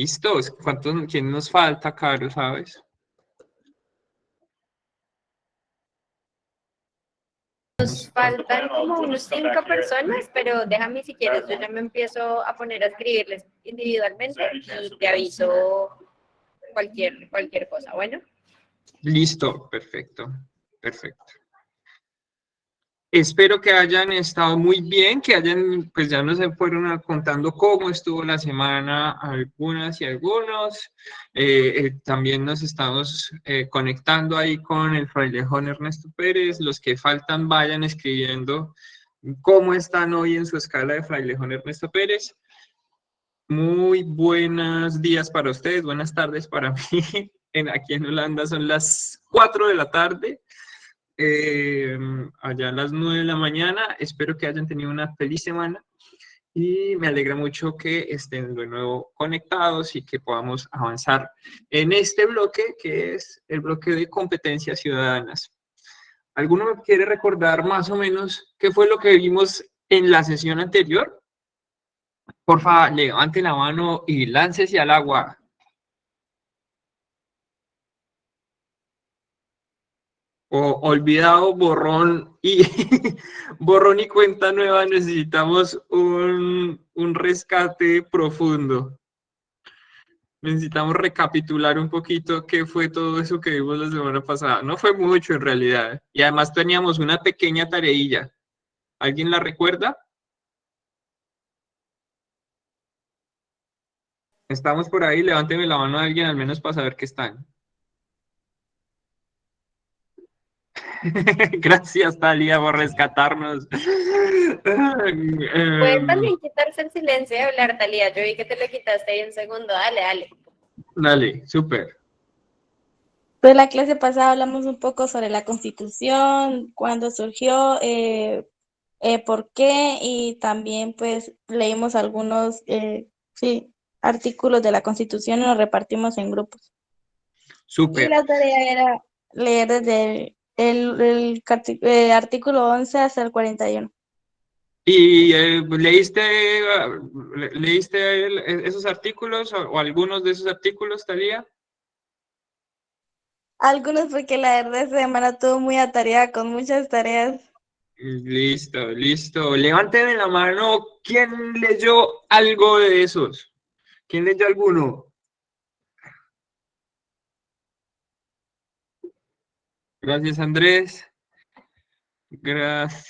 Listo. ¿Quién nos falta, Caro, sabes? Nos faltan como unos 5 personas, pero déjame si quieres, yo ya me empiezo a poner a escribirles individualmente y te aviso cualquier cosa, ¿bueno? Listo, perfecto, perfecto. Espero que hayan estado muy bien, que hayan, pues ya nos fueron contando cómo estuvo la semana algunas y algunos. También nos estamos conectando ahí con el frailejón Ernesto Pérez. Los que faltan vayan escribiendo cómo están hoy en su escala de frailejón Ernesto Pérez. Muy buenos días para ustedes, buenas tardes para mí. Aquí en Holanda son las 4 de la tarde. Allá a las 9 de la mañana. Espero que hayan tenido una feliz semana y me alegra mucho que estén de nuevo conectados y que podamos avanzar en este bloque que es el bloque de competencias ciudadanas. ¿Alguno me quiere recordar más o menos qué fue lo que vimos en la sesión anterior? Porfa, levante la mano y láncese al agua. O olvidado, borrón y borrón y cuenta nueva, necesitamos un rescate profundo. Necesitamos recapitular un poquito qué fue todo eso que vimos la semana pasada. No fue mucho en realidad. Y además teníamos una pequeña tareilla. ¿Alguien la recuerda? Estamos por ahí, levánteme la mano a alguien al menos para saber que están. Gracias, Talia, por rescatarnos. Pueden también quitarse el silencio y hablar, Talía. Yo vi que te lo quitaste ahí un segundo. Dale, dale. Dale, súper. Pues la clase pasada hablamos un poco sobre la Constitución, cuándo surgió, por qué, y también pues leímos algunos sí, artículos de la Constitución y nos repartimos en grupos. Y Súper. la tarea era leer desde artículo 11 hasta el 41. ¿Y leíste esos artículos o algunos de esos artículos, Talía? Algunos porque la verdad esta semana estuvo muy atareada con muchas tareas. Listo, listo. Levánteme la mano. ¿Quién leyó algo de esos? ¿Quién leyó alguno? Gracias, Andrés. Gracias.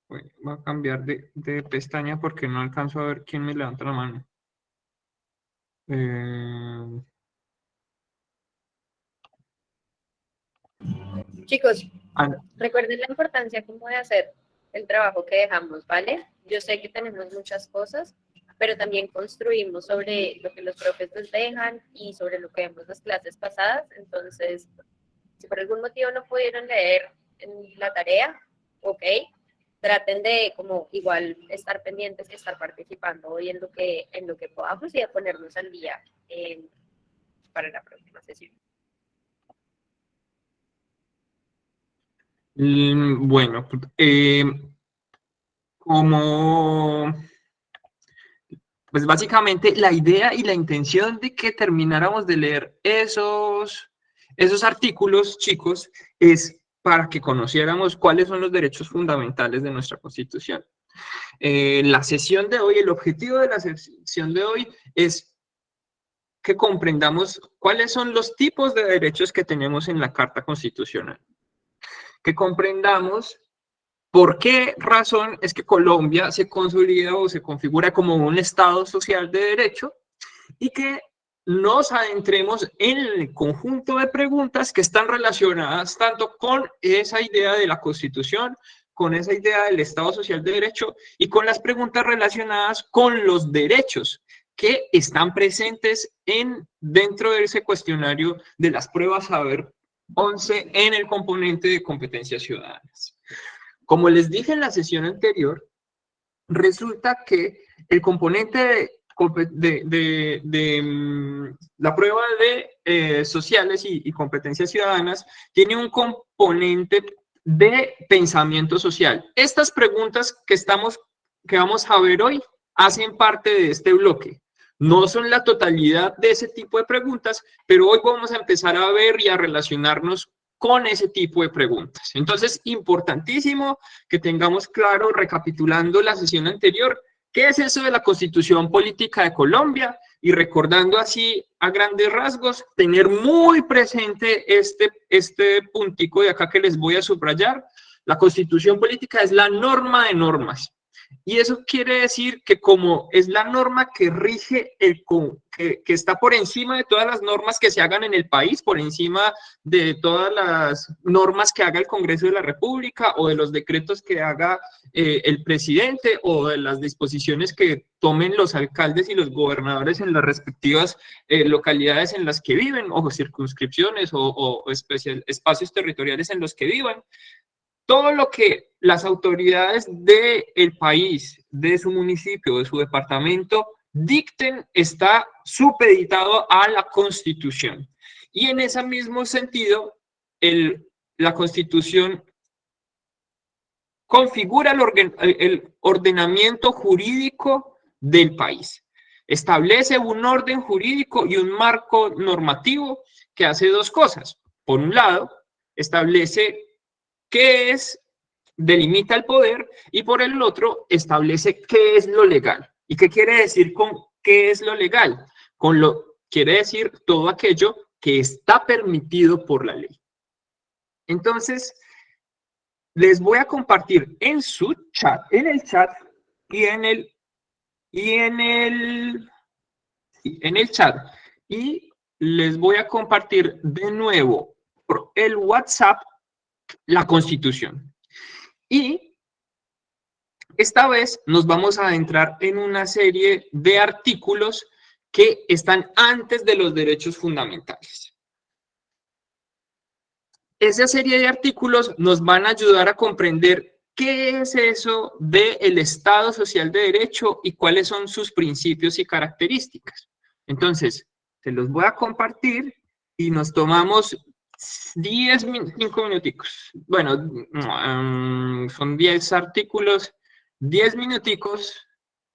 Voy a cambiar de pestaña porque no alcanzo a ver quién me levanta la mano. Eh, Chicos, ah, recuerden la importancia como de hacer el trabajo que dejamos, ¿vale? Yo sé que tenemos muchas cosas, pero también construimos sobre lo que los profes nos dejan y sobre lo que vemos en las clases pasadas. Entonces, si por algún motivo no pudieron leer en la tarea, ok, traten de como igual estar pendientes y estar participando hoy en lo que podamos y de ponernos al día para la próxima sesión. bueno, como pues básicamente la idea y la intención de que termináramos de leer esos artículos, chicos, es para que conociéramos cuáles son los derechos fundamentales de nuestra Constitución. La sesión de hoy, el objetivo de la sesión de hoy es que comprendamos cuáles son los tipos de derechos que tenemos en la Carta Constitucional. Que comprendamos por qué razón es que Colombia se consolida o se configura como un Estado social de derecho y que nos adentremos en el conjunto de preguntas que están relacionadas tanto con esa idea de la Constitución, con esa idea del Estado social de derecho y con las preguntas relacionadas con los derechos que están presentes dentro de ese cuestionario de las pruebas Saber 11 en el componente de competencias ciudadanas. Como les dije en la sesión anterior, resulta que el componente de la prueba de sociales y competencias ciudadanas tiene un componente de pensamiento social. Estas preguntas que estamos que vamos a ver hoy hacen parte de este bloque. No son la totalidad de ese tipo de preguntas, pero hoy vamos a empezar a ver y a relacionarnos con ese tipo de preguntas. Entonces, importantísimo que tengamos claro, recapitulando la sesión anterior, qué es eso de la Constitución Política de Colombia y recordando así a grandes rasgos, tener muy presente este puntico de acá que les voy a subrayar. La Constitución Política es la norma de normas. Y eso quiere decir que como es la norma que rige, que está por encima de todas las normas que se hagan en el país, por encima de todas las normas que haga el Congreso de la República o de los decretos que haga el presidente o de las disposiciones que tomen los alcaldes y los gobernadores en las respectivas localidades en las que viven o circunscripciones o espacios territoriales en los que vivan. Todo lo que las autoridades del país, de su municipio, de su departamento, dicten está supeditado a la Constitución. Y en ese mismo sentido, la Constitución configura el ordenamiento jurídico del país. Establece un orden jurídico y un marco normativo que hace dos cosas. Por un lado, establece qué es, delimita el poder, y por el otro establece qué es lo legal. ¿Y qué quiere decir con qué es lo legal? Quiere decir todo aquello que está permitido por la ley. Entonces, les voy a compartir en su chat, en el chat y en el chat, y les voy a compartir de nuevo por el WhatsApp la Constitución. Y esta vez nos vamos a adentrar en una serie de artículos que están antes de los derechos fundamentales. Esa serie de artículos nos van a ayudar a comprender qué es eso del Estado Social de Derecho y cuáles son sus principios y características. Entonces, se los voy a compartir y nos tomamos 5 minuticos. Bueno, son 10 artículos, 10 minuticos.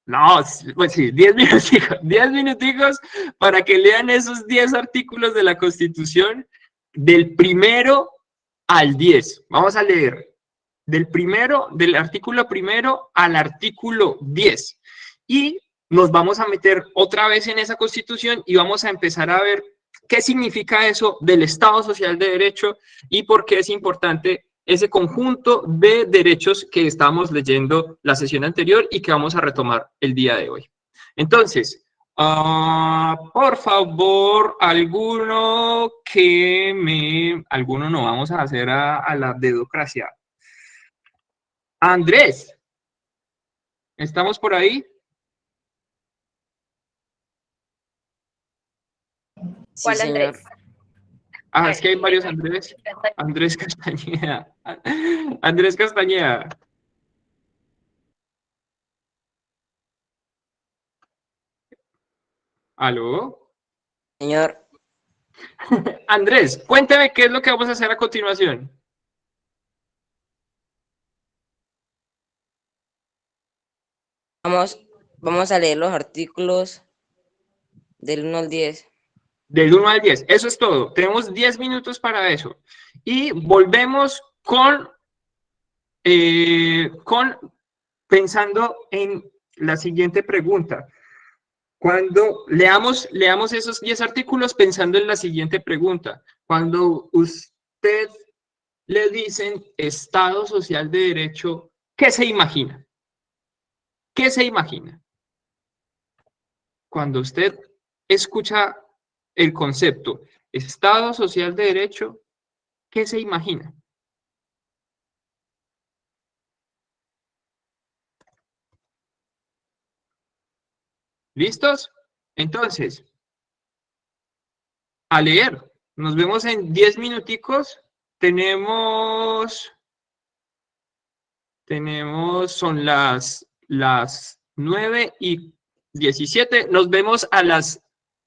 No, pues sí, 10 minuticos, 10 minuticos para que lean esos 10 artículos de la Constitución del primero al 10. Vamos a leer del artículo primero al artículo 10. Y nos vamos a meter otra vez en esa Constitución y vamos a empezar a ver qué significa eso del Estado Social de Derecho y por qué es importante ese conjunto de derechos que estábamos leyendo la sesión anterior y que vamos a retomar el día de hoy. Entonces, por favor, alguno no, vamos a hacer a la dedocracia. Andrés, ¿estamos por ahí? ¿Cuál Sí, Andrés? señor. Es que hay varios Andrés. Andrés Castañeda. Andrés Castañeda. ¿Aló? Señor, Andrés, cuéntame qué es lo que vamos a hacer a continuación. vamos a leer los artículos del 1 al 10. Del 1 al 10. Eso es todo. Tenemos 10 minutos para eso. Y volvemos pensando en la siguiente pregunta. Cuando leamos esos 10 artículos pensando en la siguiente pregunta. Cuando usted le dicen Estado Social de Derecho, ¿qué se imagina? ¿Qué se imagina? Cuando usted escucha el concepto Estado Social de Derecho, ¿qué se imagina? ¿Listos? Entonces, a leer. Nos vemos en 10 minuticos. Son las 9:17. Nos vemos a las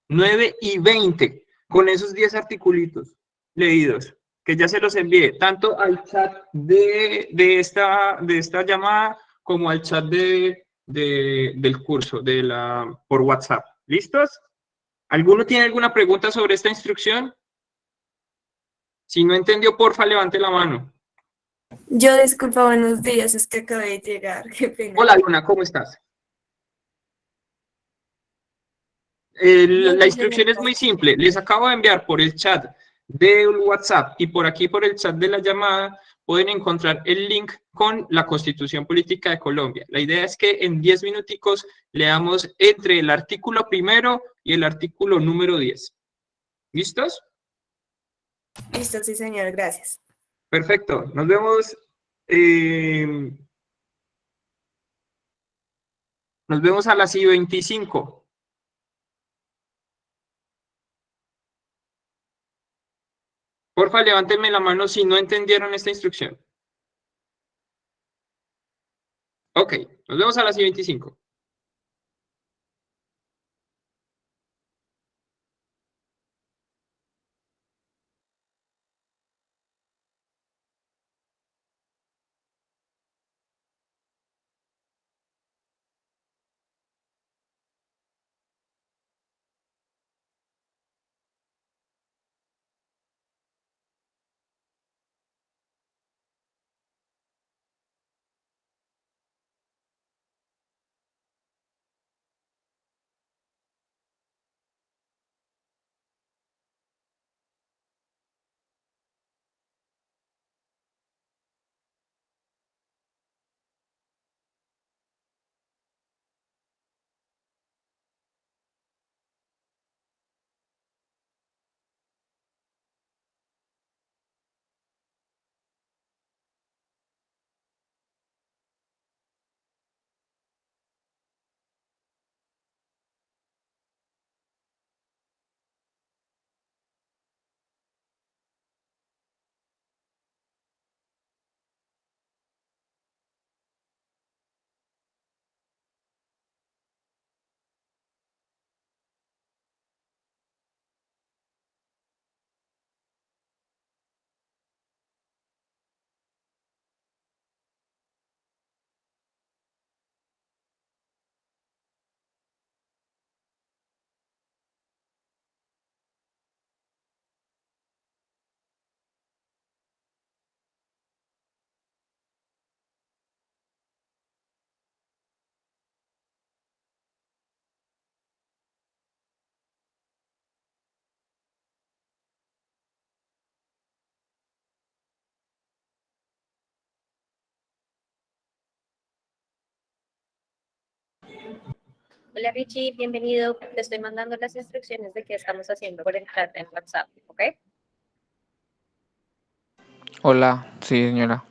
9:20 con esos 10 articulitos leídos, que ya se los envié, tanto al chat de esta llamada como al chat de del curso por WhatsApp. ¿Listos? ¿Alguno tiene alguna pregunta sobre esta instrucción? Si no entendió, porfa, levante la mano. Yo, disculpa, buenos días, es que acabé de llegar, qué pena. Hola, Luna, ¿cómo estás? Bien, La yo llegué. instrucción es muy simple. Les acabo de enviar por el chat del WhatsApp y por aquí por el chat de la llamada pueden encontrar el link con la Constitución Política de Colombia. La idea es que en 10 minuticos leamos entre el artículo primero y el artículo número 10. ¿Listos? Listo, sí, señor, gracias. Perfecto. Nos vemos. Nos vemos a las I-25. Porfa, levántenme la mano si no entendieron esta instrucción. Ok, nos vemos a las I-25. Hola Richie, bienvenido. Te estoy mandando las instrucciones de qué estamos haciendo por el chat en WhatsApp, ¿ok? Hola, sí, señora.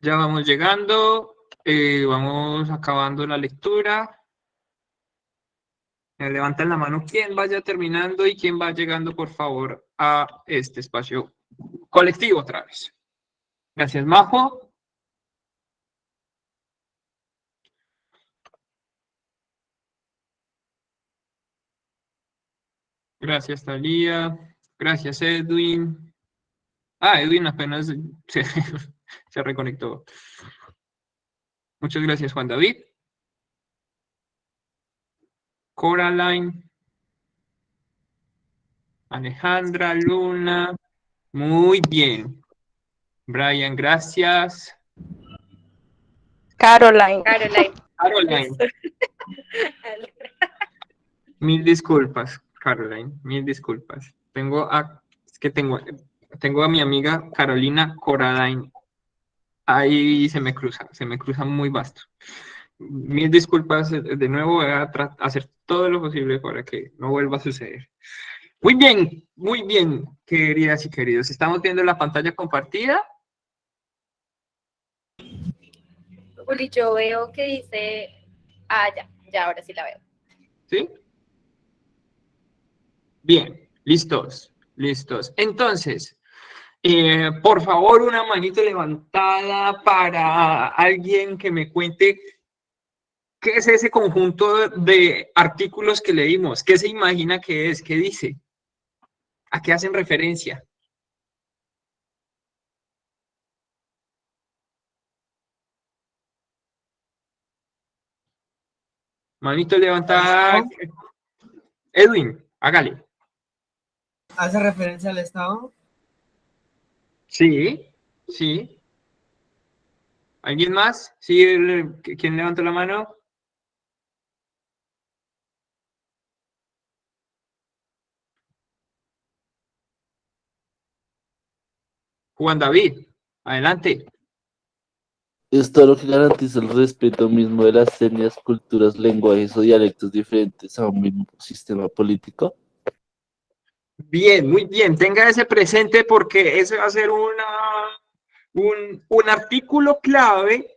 Ya vamos llegando, vamos acabando la lectura. Levantan la mano quien vaya terminando y quien va llegando, por favor, a este espacio colectivo otra vez. Gracias, Majo. Gracias, Talía. Gracias, Edwin. Ah, Edwin apenas se reconectó. Muchas gracias, Juan David. Coraline. Alejandra, Luna. Muy bien. Brian, gracias. Caroline. Caroline. Caroline. Mil disculpas, Caroline. Mil disculpas. Es que tengo a mi amiga Carolina Coraline. Ahí se me cruza muy vasto. Mil disculpas de nuevo, voy a hacer todo lo posible para que no vuelva a suceder. Muy bien, queridas y queridos. ¿Estamos viendo la pantalla compartida? Juli, yo veo que dice, ya, ahora sí la veo. ¿Sí? Bien, listos. Entonces, por favor, una manito levantada para alguien que me cuente qué es ese conjunto de artículos que leímos. ¿Qué se imagina que es? ¿Qué dice? ¿A qué hacen referencia? Manito levantada. Edwin, hágale. ¿Hace referencia al Estado? Sí. ¿Alguien más? ¿Sí? ¿Quién levantó la mano? Juan David, adelante. Es todo lo que garantiza el respeto mismo de las etnias, culturas, lenguajes o dialectos diferentes a un mismo sistema político. Bien, muy bien. Tenga ese presente porque ese va a ser un artículo clave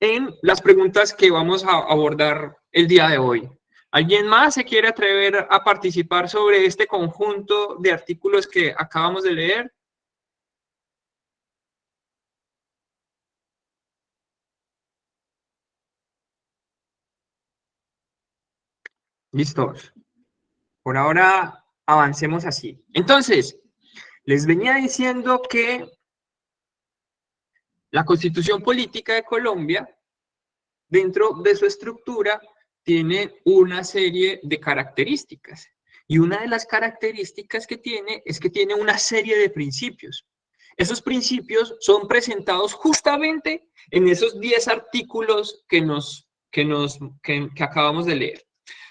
en las preguntas que vamos a abordar el día de hoy. ¿Alguien más se quiere atrever a participar sobre este conjunto de artículos que acabamos de leer? Listos. Por ahora avancemos así. Entonces, les venía diciendo que la Constitución Política de Colombia, dentro de su estructura, tiene una serie de características. Y una de las características que tiene es que tiene una serie de principios. Esos principios son presentados justamente en esos 10 artículos que acabamos de leer.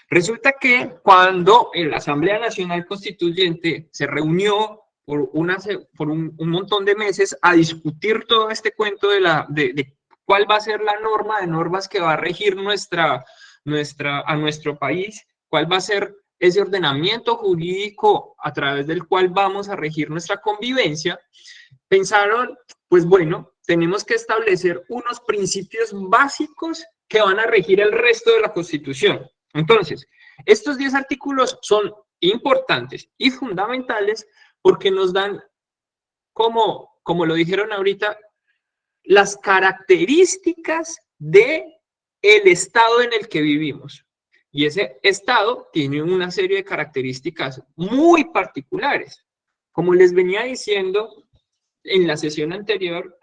Resulta que cuando la Asamblea Nacional Constituyente se reunió por un montón de meses a discutir todo este cuento de cuál va a ser la norma de normas que va a regir a nuestro país, cuál va a ser ese ordenamiento jurídico a través del cual vamos a regir nuestra convivencia, pensaron, pues bueno, tenemos que establecer unos principios básicos que van a regir el resto de la Constitución. Entonces, estos 10 artículos son importantes y fundamentales porque nos dan, como lo dijeron ahorita, las características del estado en el que vivimos. Y ese estado tiene una serie de características muy particulares. Como les venía diciendo en la sesión anterior,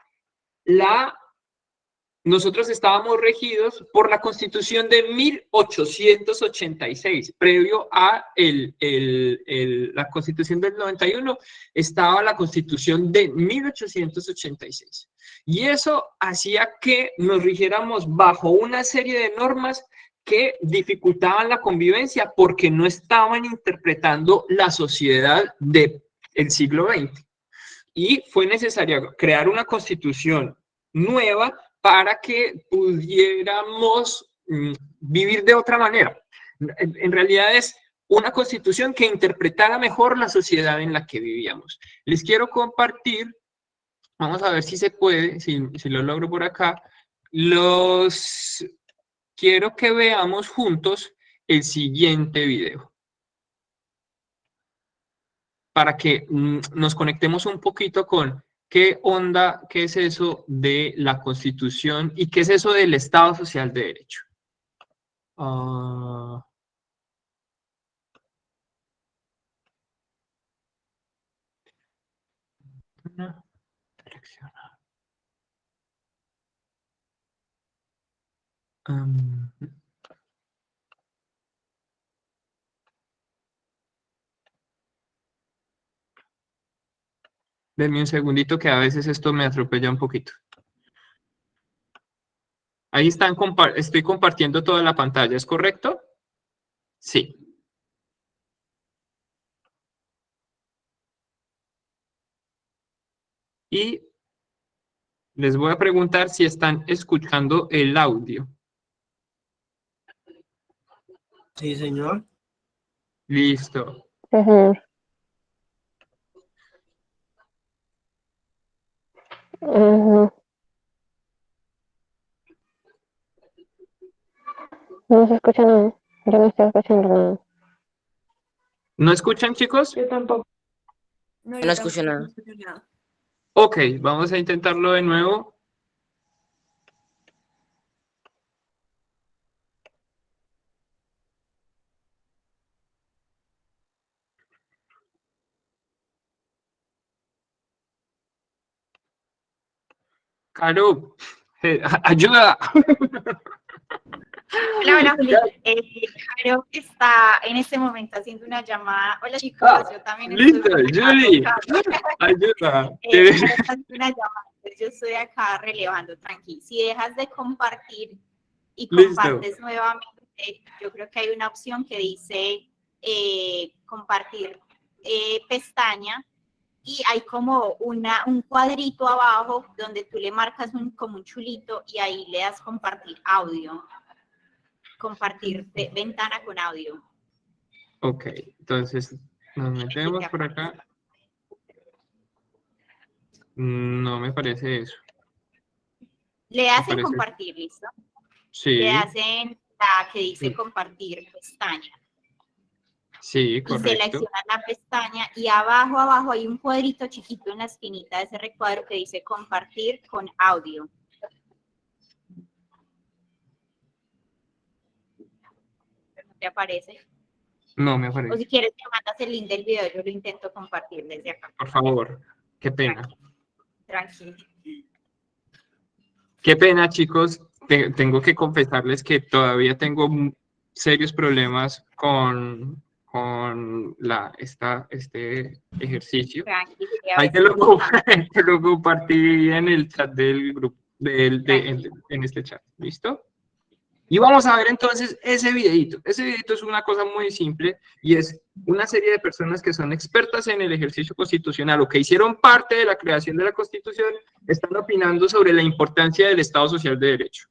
nosotros estábamos regidos por la Constitución de 1886. Previo a la Constitución del 91, estaba la Constitución de 1886. Y eso hacía que nos rigiéramos bajo una serie de normas que dificultaban la convivencia porque no estaban interpretando la sociedad del siglo XX. Y fue necesario crear una Constitución nueva para que pudiéramos vivir de otra manera. En realidad es una Constitución que interpretara mejor la sociedad en la que vivíamos. Les quiero compartir Vamos a ver si se puede, si lo logro por acá. Quiero que veamos juntos el siguiente video para que nos conectemos un poquito con qué onda, qué es eso de la Constitución y qué es eso del Estado Social de Derecho. Ah, seleccionar. Denme un segundito que a veces esto me atropella un poquito. Ahí estoy compartiendo toda la pantalla, ¿es correcto? Sí. Y les voy a preguntar si están escuchando el audio. Sí, señor. Listo. Ujú, ujú. No se escucha nada. Yo no estoy escuchando nada. ¿No escuchan, chicos? Yo tampoco. No, Yo no escucho tampoco nada. escucho nada. Ok, vamos a intentarlo de nuevo. Caro, ayuda. Hola, hola Juli. Jairo está en este momento haciendo una llamada. Hola chicos, yo también estoy Listo, por acá Julie, tocando. ayuda. Jairo está haciendo una llamada, entonces yo estoy acá relevando, tranqui. Si dejas de compartir y Listo. compartes nuevamente, yo creo que hay una opción que dice compartir pestaña y hay como un cuadrito abajo donde tú le marcas como un chulito y ahí le das compartir audio. Compartir ventana con audio. Ok, entonces nos metemos por acá. No me parece eso. Le hacen parece- compartir, ¿listo? Sí, Le hacen la que dice Sí. compartir pestaña. sí, Y correcto. seleccionan la pestaña y abajo hay un cuadrito chiquito en la esquinita de ese recuadro que dice compartir con audio. ¿No te aparece? No me O aparece. si quieres me mandas el link del video, yo lo intento compartir desde acá. Por favor, qué pena. Tranquilo. Qué pena, chicos. Tengo que confesarles que todavía tengo serios problemas con este ejercicio. Tranquilo. Ahí te lo compartí en el chat del grupo, en este chat. ¿Listo? Y vamos a ver entonces ese videito. Ese videito es una cosa muy simple y es una serie de personas que son expertas en el ejercicio constitucional o que hicieron parte de la creación de la Constitución, están opinando sobre la importancia del Estado Social de Derecho.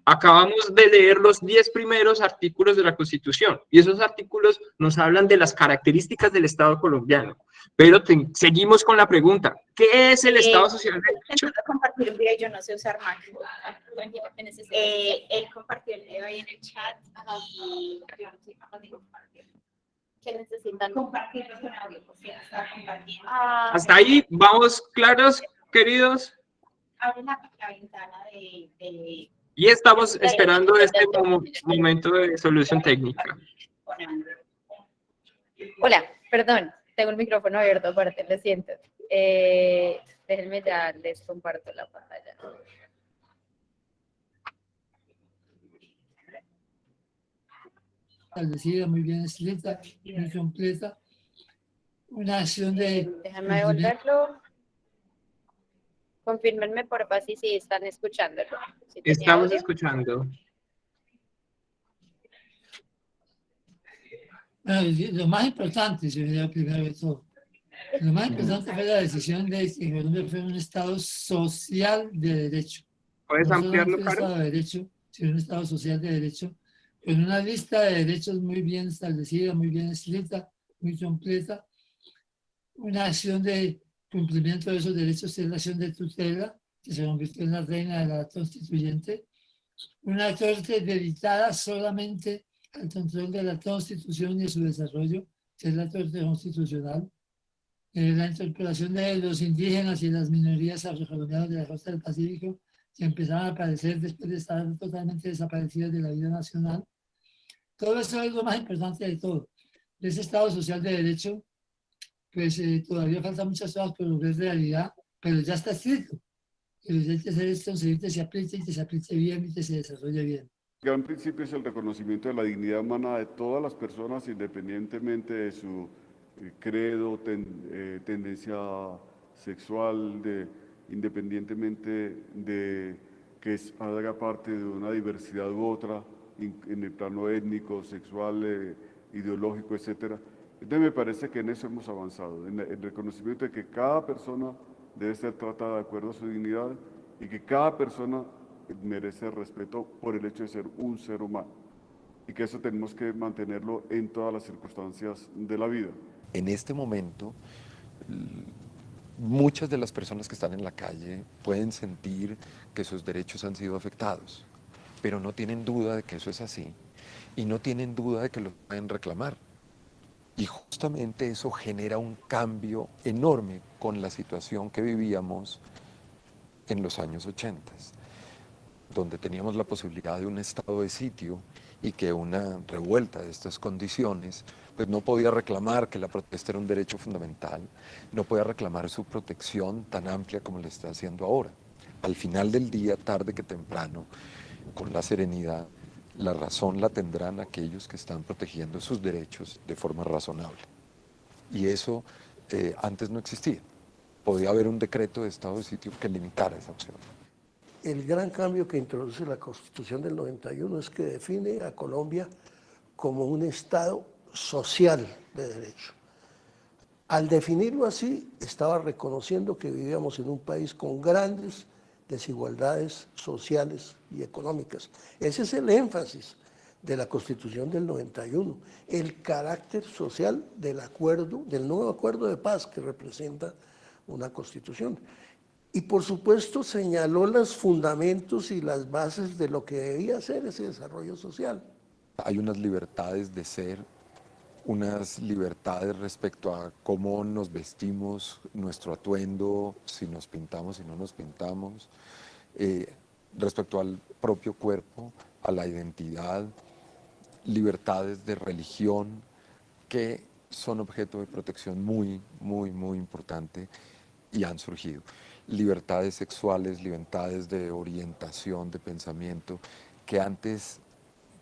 Acabamos de leer los 10 primeros artículos de la Constitución y esos artículos nos hablan de las características del Estado colombiano. Pero seguimos con la pregunta, ¿qué es el Estado Social de Derecho? Intentando compartir un video, yo no sé usar Mac. Él compartió el video ahí en el chat y yo no soy capaz de compartir. ¿Qué necesitan? Compartirlo con audio, porque está compartiendo. Hasta ahí, ¿vamos claros, queridos? Abre la ventana de Y estamos esperando este momento de solución técnica. Hola, perdón, tengo el micrófono abierto aparte, lo siento. Déjenme ya, les comparto la pantalla. Establecida, muy bien escrita, muy completa. Una acción de... Déjame devolverlo. Confírmenme por favor si están escuchándolo. Si tenía Estamos audio. escuchando. Bueno, lo más importante, yo diría primero de todo, lo más importante fue la decisión de que Colombia fuera un Estado social de derecho. ¿Puedes No ampliarlo, solamente un Caro? Estado de derecho, sino un Estado social de derecho, con una lista de derechos muy bien establecida, muy bien escrita, muy completa. Una acción de cumplimiento de esos derechos es la acción de tutela, que se convirtió en la reina de la constituyente, una corte dedicada solamente al control de la Constitución y de su desarrollo, que es la Corte Constitucional, la incorporación de los indígenas y las minorías afrocolombianas de la costa del Pacífico, que empezaron a aparecer después de estar totalmente desaparecidas de la vida nacional. Todo eso es lo más importante de todo. Ese Estado social de derecho, pues todavía faltan muchas cosas por lo que es realidad, pero ya está escrito. Y lo que hay que hacer es conseguir que se aplique y que se aplique bien y que se desarrolle bien. El gran principio es el reconocimiento de la dignidad humana de todas las personas, independientemente de su credo, tendencia sexual, independientemente de que haga parte de una diversidad u otra, en el plano étnico, sexual, ideológico, etc. Entonces me parece que en eso hemos avanzado, en el reconocimiento de que cada persona debe ser tratada de acuerdo a su dignidad y que cada persona merece respeto por el hecho de ser un ser humano y que eso tenemos que mantenerlo en todas las circunstancias de la vida. En este momento, muchas de las personas que están en la calle pueden sentir que sus derechos han sido afectados, pero no tienen duda de que eso es así y no tienen duda de que lo pueden reclamar. Y justamente eso genera un cambio enorme con la situación que vivíamos en los años 80, donde teníamos la posibilidad de un estado de sitio y que una revuelta de estas condiciones pues no podía reclamar que la protesta era un derecho fundamental, no podía reclamar su protección tan amplia como lo está haciendo ahora. Al final del día, tarde que temprano, con la serenidad, la razón la tendrán aquellos que están protegiendo sus derechos de forma razonable. Y eso antes no existía. Podía haber un decreto de estado de sitio que limitara esa opción. El gran cambio que introduce la Constitución del 91 es que define a Colombia como un Estado social de derecho. Al definirlo así, estaba reconociendo que vivíamos en un país con grandes desigualdades sociales y económicas. Ese es el énfasis de la Constitución del 91, el carácter social del acuerdo, del nuevo acuerdo de paz que representa una Constitución. Y por supuesto señaló los fundamentos y las bases de lo que debía ser ese desarrollo social. Hay unas libertades de ser, unas libertades respecto a cómo nos vestimos, nuestro atuendo, si nos pintamos, si no nos pintamos, respecto al propio cuerpo, a la identidad, libertades de religión, que son objeto de protección muy, muy, muy importante y han surgido. Libertades sexuales, libertades de orientación, de pensamiento, que antes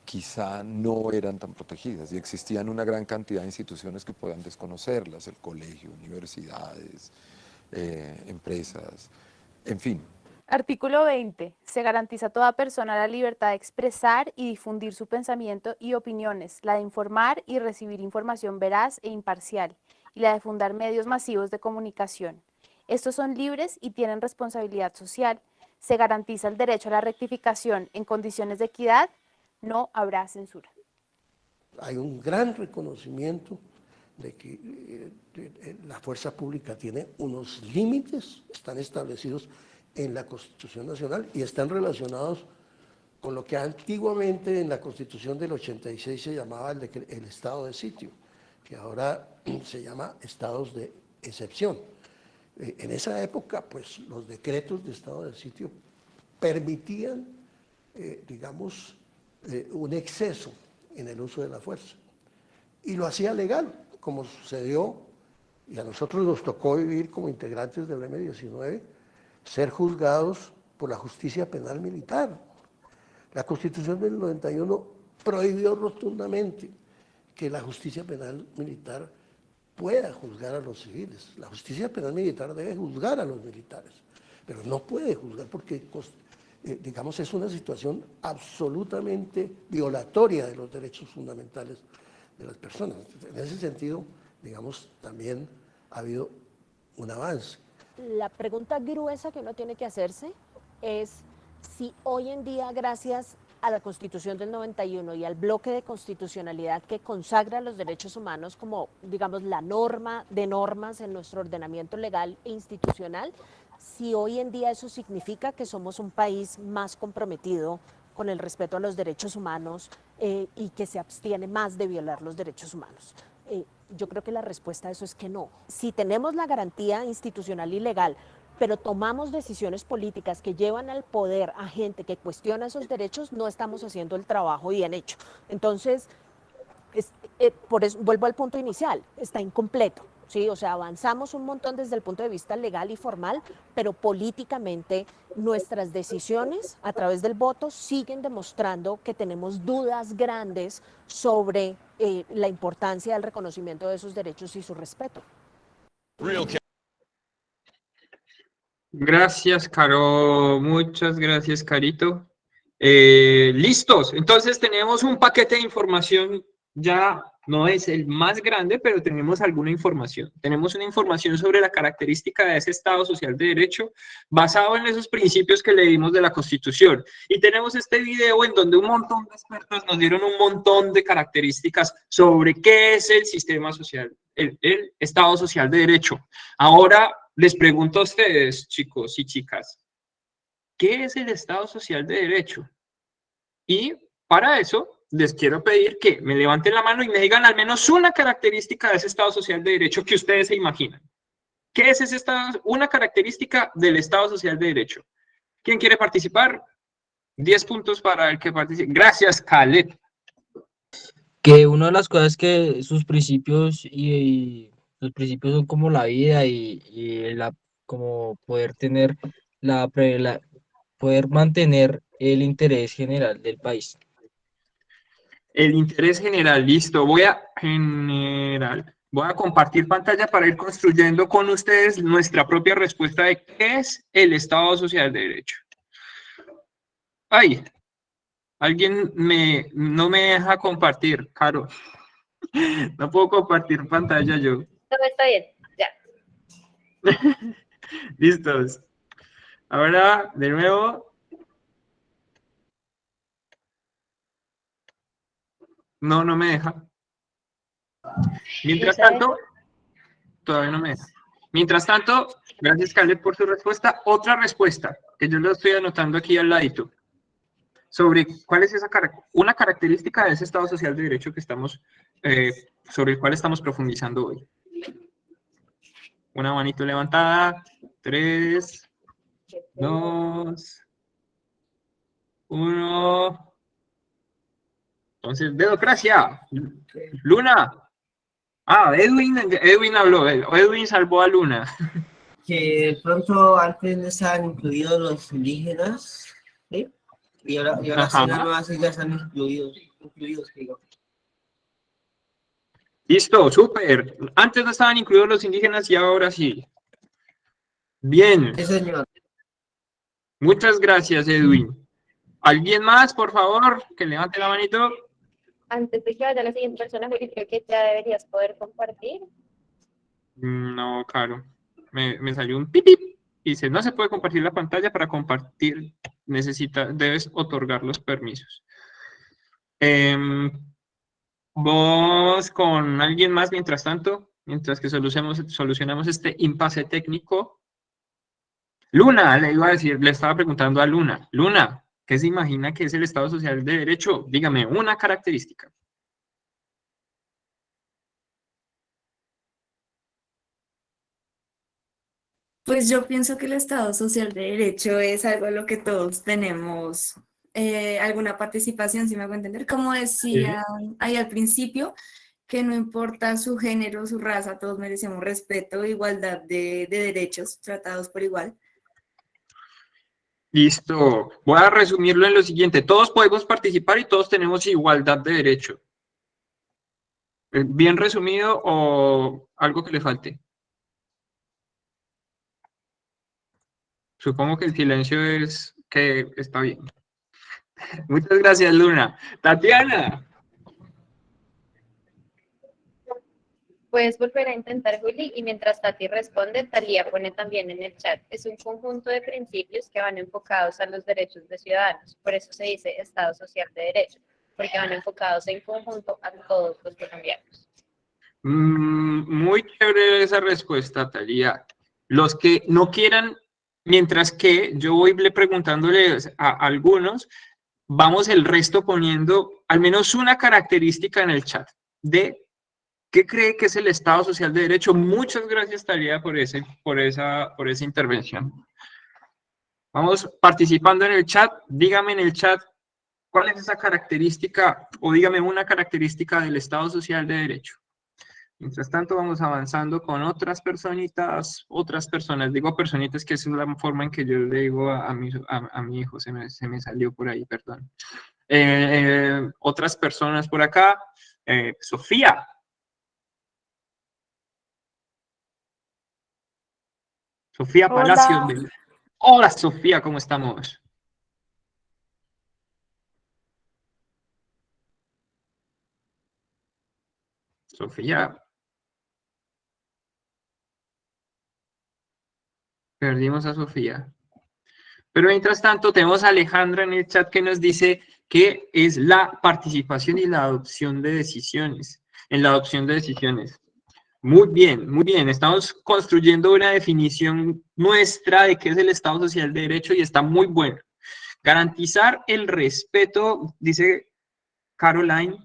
quizá no eran tan protegidas y existían una gran cantidad de instituciones que puedan desconocerlas, el colegio, universidades, empresas, en fin. Artículo 20. Se garantiza a toda persona la libertad de expresar y difundir su pensamiento y opiniones, la de informar y recibir información veraz e imparcial, y la de fundar medios masivos de comunicación. Estos son libres y tienen responsabilidad social. Se garantiza el derecho a la rectificación en condiciones de equidad. No habrá censura. Hay un gran reconocimiento de que la fuerza pública tiene unos límites, están establecidos en la Constitución Nacional y están relacionados con lo que antiguamente en la Constitución del 86 se llamaba el estado de sitio, que ahora se llama estados de excepción. En esa época, pues, los decretos de estado de sitio permitían, digamos, un exceso en el uso de la fuerza. Y lo hacía legal, como sucedió, y a nosotros nos tocó vivir como integrantes del M-19, ser juzgados por la justicia penal militar. La Constitución del 91 prohibió rotundamente que la justicia penal militar pueda juzgar a los civiles. La justicia penal militar debe juzgar a los militares, pero no puede juzgar porque, digamos, es una situación absolutamente violatoria de los derechos fundamentales de las personas. En ese sentido, digamos, también ha habido un avance. La pregunta gruesa que uno tiene que hacerse es si hoy en día, gracias a la Constitución del 91 y al bloque de constitucionalidad que consagra los derechos humanos como, digamos, la norma de normas en nuestro ordenamiento legal e institucional, si hoy en día eso significa que somos un país más comprometido con el respeto a los derechos humanos y que se abstiene más de violar los derechos humanos. Yo creo que la respuesta a eso es que no. Si tenemos la garantía institucional y legal, pero tomamos decisiones políticas que llevan al poder a gente que cuestiona esos derechos, no estamos haciendo el trabajo bien hecho. Entonces, por eso, vuelvo al punto inicial, está incompleto, ¿sí? O sea, avanzamos un montón desde el punto de vista legal y formal, pero políticamente nuestras decisiones a través del voto siguen demostrando que tenemos dudas grandes sobre la importancia del reconocimiento de esos derechos y su respeto. Gracias, Caro. Muchas gracias, Carito. Listos. Entonces tenemos un paquete de información, ya no es el más grande, pero tenemos alguna información. Tenemos una información sobre la característica de ese Estado social de derecho basado en esos principios que leímos de la Constitución. Y tenemos este video en donde un montón de expertos nos dieron un montón de características sobre qué es el sistema social, el Estado social de derecho. Ahora les pregunto a ustedes, chicos y chicas, ¿qué es el Estado social de derecho? Y para eso les quiero pedir que me levanten la mano y me digan al menos una característica de ese Estado social de derecho que ustedes se imaginan. ¿Qué es ese Estado? Una característica del Estado social de derecho. ¿Quién quiere participar? 10 puntos para el que participe. Gracias, Khaled. Que una de las cosas que sus principios y los principios son como la vida y como poder tener poder mantener el interés general del país. El interés general, listo. Voy a compartir pantalla para ir construyendo con ustedes nuestra propia respuesta de qué es el Estado social de derecho. Ay, alguien no me deja compartir, Caro. No puedo compartir pantalla yo. Todo está bien, ya. Listos. Ahora, de nuevo. No me deja. Mientras tanto, todavía no me deja. Mientras tanto, gracias, Caleb, por su respuesta. Otra respuesta, que yo lo estoy anotando aquí al ladito, sobre cuál es una característica de ese Estado social de derecho que estamos, sobre el cual estamos profundizando hoy. Una manito levantada. 3, 2, 1. Entonces, dedocracia. Luna. Edwin habló. Edwin salvó a Luna. Que de pronto antes no estaban incluidos los indígenas, ¿sí? Y ahora sí las nuevas islas están incluidos, digo. Listo, súper. Antes no estaban incluidos los indígenas y ahora sí. Bien. Sí, señor. Muchas gracias, Edwin. ¿Alguien más, por favor, que levante la manito? Antes de que vaya la siguiente persona, Juli, creo que ya deberías poder compartir. No, Caro. Me salió un pipip y dice, no se puede compartir la pantalla. Para compartir debes otorgar los permisos. ¿Vos con alguien más mientras tanto? Mientras que solucionamos este impasse técnico. Luna, le estaba preguntando a Luna. Luna, ¿qué se imagina que es el Estado social de derecho? Dígame una característica. Pues yo pienso que el Estado social de derecho es algo a lo que todos tenemos alguna participación, si me hago entender. Como decía ahí al principio, que no importa su género, su raza, todos merecemos respeto e igualdad de derechos, tratados por igual. Listo. Voy a resumirlo en lo siguiente. Todos podemos participar y todos tenemos igualdad de derecho. ¿Bien resumido o algo que le falte? Supongo que el silencio es que está bien. Muchas gracias, Luna. Tatiana. Puedes volver a intentar, Juli, y mientras Tati responde, Talía pone también en el chat. Es un conjunto de principios que van enfocados a los derechos de ciudadanos. Por eso se dice Estado Social de Derecho, porque van enfocados en conjunto a todos los colombianos. Muy chévere esa respuesta, Talía. Los que no quieran, mientras que yo voy preguntándole a algunos, vamos el resto poniendo al menos una característica en el chat de qué cree que es el Estado Social de Derecho. Muchas gracias, Talía, por esa intervención. Vamos participando en el chat. Dígame en el chat cuál es esa característica, o dígame una característica del Estado Social de Derecho. Mientras tanto, vamos avanzando con otras personitas, otras personas. Digo personitas, que es la forma en que yo le digo a mi hijo, se me salió por ahí, perdón. Otras personas por acá. Sofía. Sofía Palacio. Hola, Sofía, ¿cómo estamos? Sofía. Perdimos a Sofía. Pero mientras tanto, tenemos a Alejandra en el chat que nos dice que es la participación y la adopción de decisiones. En la adopción de decisiones. Muy bien, muy bien. Estamos construyendo una definición nuestra de qué es el Estado Social de Derecho y está muy bueno. Garantizar el respeto, dice Caroline,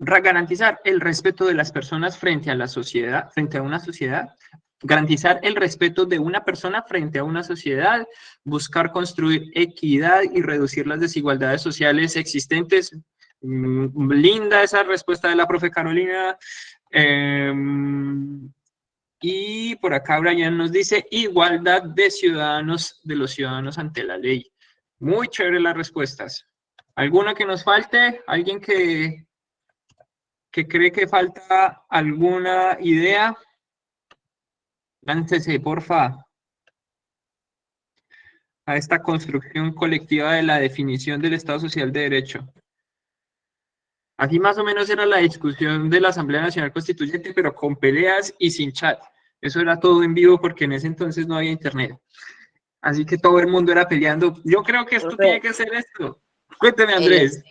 garantizar el respeto de las personas frente a la sociedad, frente a una sociedad, garantizar el respeto de una persona frente a una sociedad, buscar construir equidad y reducir las desigualdades sociales existentes. Linda esa respuesta de la profe Carolina. Y por acá Brian nos dice igualdad de ciudadanos, de los ciudadanos ante la ley. Muy chévere las respuestas. ¿Alguna que nos falte? ¿Alguien que cree que falta alguna idea? Láncese, porfa, a esta construcción colectiva de la definición del Estado Social de Derecho. Así más o menos era la discusión de la Asamblea Nacional Constituyente, pero con peleas y sin chat. Eso era todo en vivo porque en ese entonces no había internet. Así que todo el mundo era peleando. Yo creo que esto tiene que ser esto. Cuénteme, Andrés.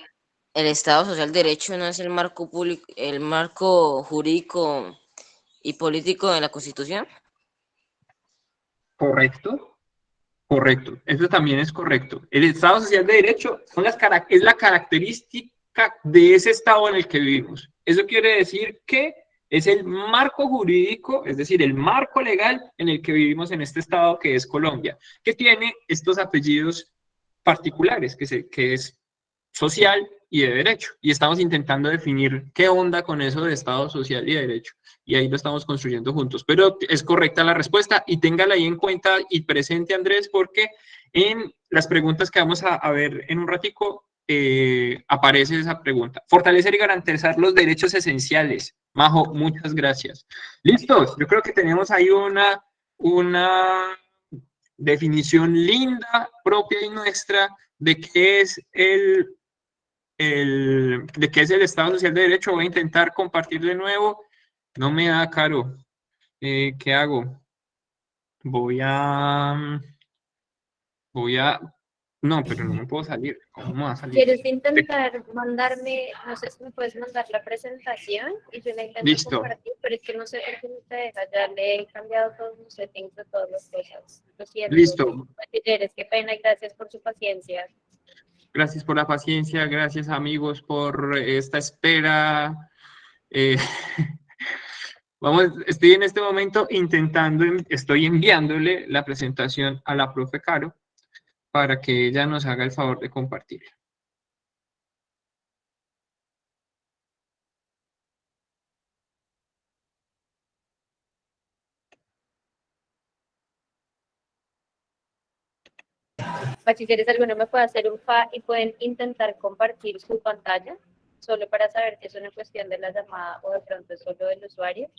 El Estado Social de Derecho no es el marco público, el marco jurídico y político de la Constitución. Correcto. Correcto. Eso también es correcto. El Estado Social de Derecho es la característica de ese estado en el que vivimos. Eso quiere decir que es el marco jurídico, es decir, el marco legal en el que vivimos en este estado que es Colombia, que tiene estos apellidos particulares, que es social y de derecho. Y estamos intentando definir qué onda con eso de Estado social y de derecho. Y ahí lo estamos construyendo juntos. Pero es correcta la respuesta y téngala ahí en cuenta y presente, Andrés, porque en las preguntas que vamos a ver en un ratico aparece esa pregunta. Fortalecer y garantizar los derechos esenciales. Majo, muchas gracias. ¿Listos? Yo creo que tenemos ahí una definición linda, propia y nuestra, de qué es de qué es el Estado Social de Derecho. Voy a intentar compartir de nuevo. No me da, Caro. ¿Qué hago? Voy a... No, pero no me puedo salir. ¿Cómo me va a salir? ¿Quieres intentar mandarme, no sé si me puedes mandar la presentación y yo la intento compartir, pero es que no sé por qué no te deja, ya le he cambiado todos los settings de todas las cosas. Lo siento. Listo. Bachilleres, qué pena y gracias por su paciencia. Gracias por la paciencia, gracias amigos por esta espera. Estoy en este momento estoy enviándole la presentación a la profe Caro para que ella nos haga el favor de compartirla. Bachilleres, ¿alguno me puede hacer un fa y pueden intentar compartir su pantalla? Solo para saber que es una cuestión de la llamada o de pronto es solo del usuario.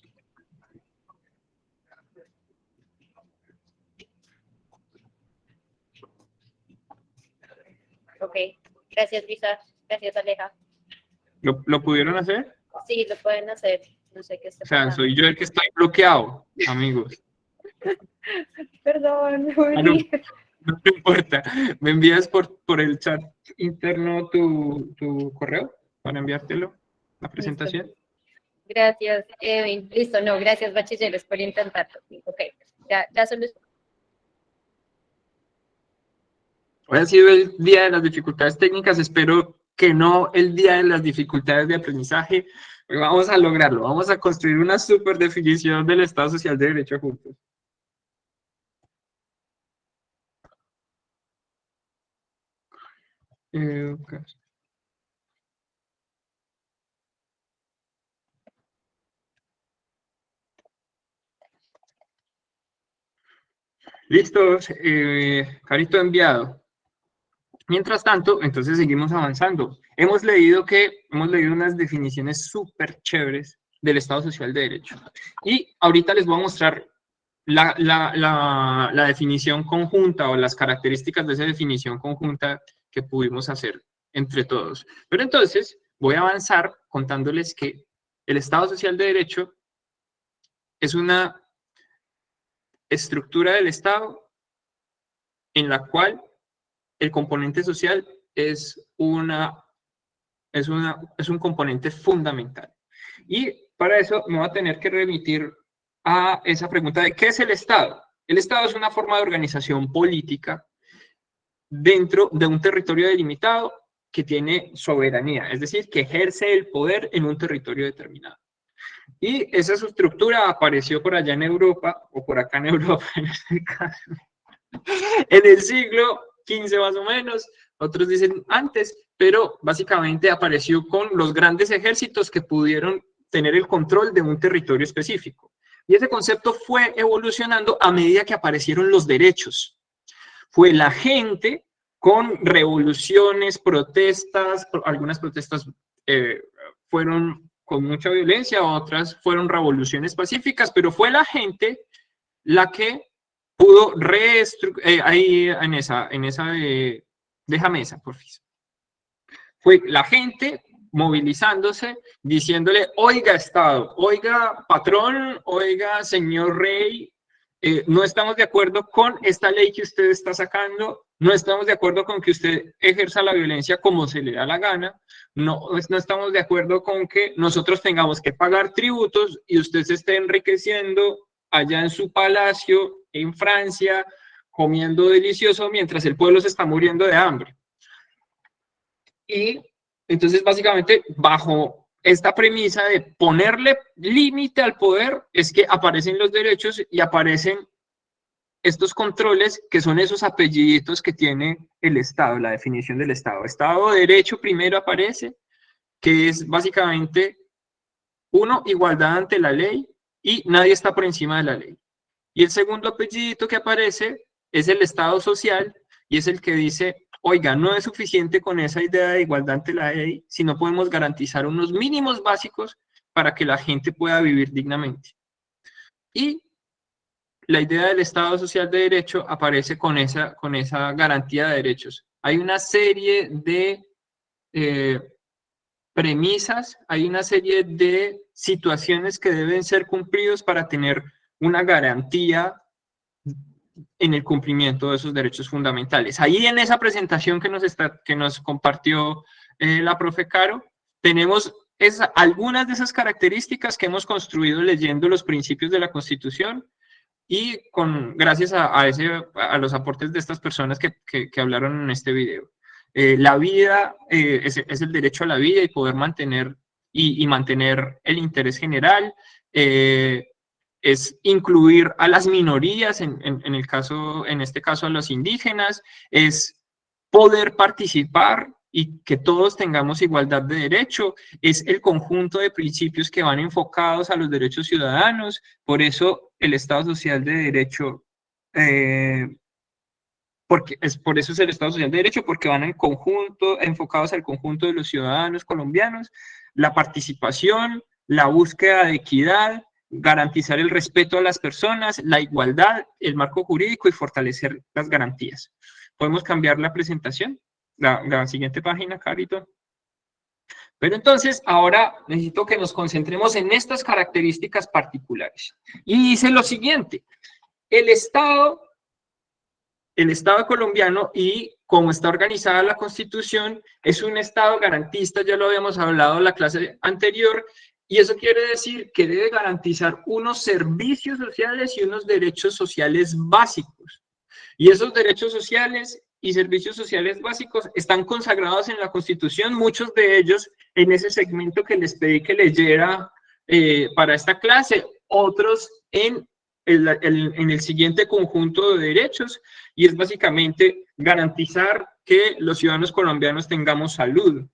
Ok, gracias Lisa, gracias Aleja. ¿Lo pudieron hacer? Sí, lo pueden hacer. No sé qué está O sea, pasando. soy yo el que estoy bloqueado, amigos. Perdón, Ah, no, Juli. no te importa. ¿Me envías por el chat interno tu correo para enviártelo, la presentación? Gracias, Edwin. Listo, no, gracias, bachilleros, por intentarlo. Ok, ya solucioné. Hoy ha sido el día de las dificultades técnicas, espero que no el día de las dificultades de aprendizaje. Vamos a lograrlo, vamos a construir una super definición del Estado Social de Derecho juntos. Okay. Listos, carito enviado. Mientras tanto, entonces seguimos avanzando. Hemos leído unas definiciones súper chéveres del Estado Social de Derecho. Y ahorita les voy a mostrar la definición conjunta o las características de esa definición conjunta que pudimos hacer entre todos. Pero entonces voy a avanzar contándoles que el Estado Social de Derecho es una estructura del Estado en la cual el componente social es un componente fundamental. Y para eso me voy a tener que remitir a esa pregunta de ¿qué es el Estado? El Estado es una forma de organización política dentro de un territorio delimitado que tiene soberanía, es decir, que ejerce el poder en un territorio determinado. Y esa estructura apareció por allá en Europa, o por acá en Europa en este caso, en el siglo XV más o menos, otros dicen antes, pero básicamente apareció con los grandes ejércitos que pudieron tener el control de un territorio específico. Y ese concepto fue evolucionando a medida que aparecieron los derechos. Fue la gente con revoluciones, protestas, algunas protestas fueron con mucha violencia, otras fueron revoluciones pacíficas, pero fue la gente la que pudo ahí déjame esa, por favor. Fue la gente movilizándose, diciéndole, oiga Estado, oiga patrón, oiga señor rey, no estamos de acuerdo con esta ley que usted está sacando, no estamos de acuerdo con que usted ejerza la violencia como se le da la gana, no estamos de acuerdo con que nosotros tengamos que pagar tributos y usted se esté enriqueciendo allá en su palacio, en Francia, comiendo delicioso mientras el pueblo se está muriendo de hambre. Y entonces, básicamente, bajo esta premisa de ponerle límite al poder, es que aparecen los derechos y aparecen estos controles que son esos apelliditos que tiene el Estado, la definición del Estado. Estado de Derecho primero aparece, que es básicamente, uno, igualdad ante la ley y nadie está por encima de la ley. Y el segundo apellidito que aparece es el Estado Social y es el que dice, oiga, no es suficiente con esa idea de igualdad ante la ley si no podemos garantizar unos mínimos básicos para que la gente pueda vivir dignamente. Y la idea del Estado Social de Derecho aparece con esa garantía de derechos. Hay una serie de premisas, hay una serie de situaciones que deben ser cumplidos para tener una garantía en el cumplimiento de esos derechos fundamentales. Ahí en esa presentación que nos compartió la profe Caro, tenemos algunas de esas características que hemos construido leyendo los principios de la Constitución y gracias a los aportes de estas personas que hablaron en este video. La vida es el derecho a la vida y poder mantener mantener el interés general, es incluir a las minorías, en este caso a los indígenas, es poder participar y que todos tengamos igualdad de derecho, es el conjunto de principios que van enfocados a los derechos ciudadanos, por eso el Estado Social de Derecho, por eso es el Estado Social de Derecho, porque van en conjunto, enfocados al conjunto de los ciudadanos colombianos, la participación, la búsqueda de equidad, garantizar el respeto a las personas, la igualdad, el marco jurídico y fortalecer las garantías. ¿Podemos cambiar la presentación? La siguiente página, Carito. Pero entonces, ahora necesito que nos concentremos en estas características particulares. Y dice lo siguiente, el Estado colombiano y como está organizada la Constitución, es un Estado garantista, ya lo habíamos hablado en la clase anterior, y eso quiere decir que debe garantizar unos servicios sociales y unos derechos sociales básicos. Y esos derechos sociales y servicios sociales básicos están consagrados en la Constitución, muchos de ellos en ese segmento que les pedí que leyera para esta clase, otros en el siguiente conjunto de derechos, y es básicamente garantizar que los ciudadanos colombianos tengamos salud,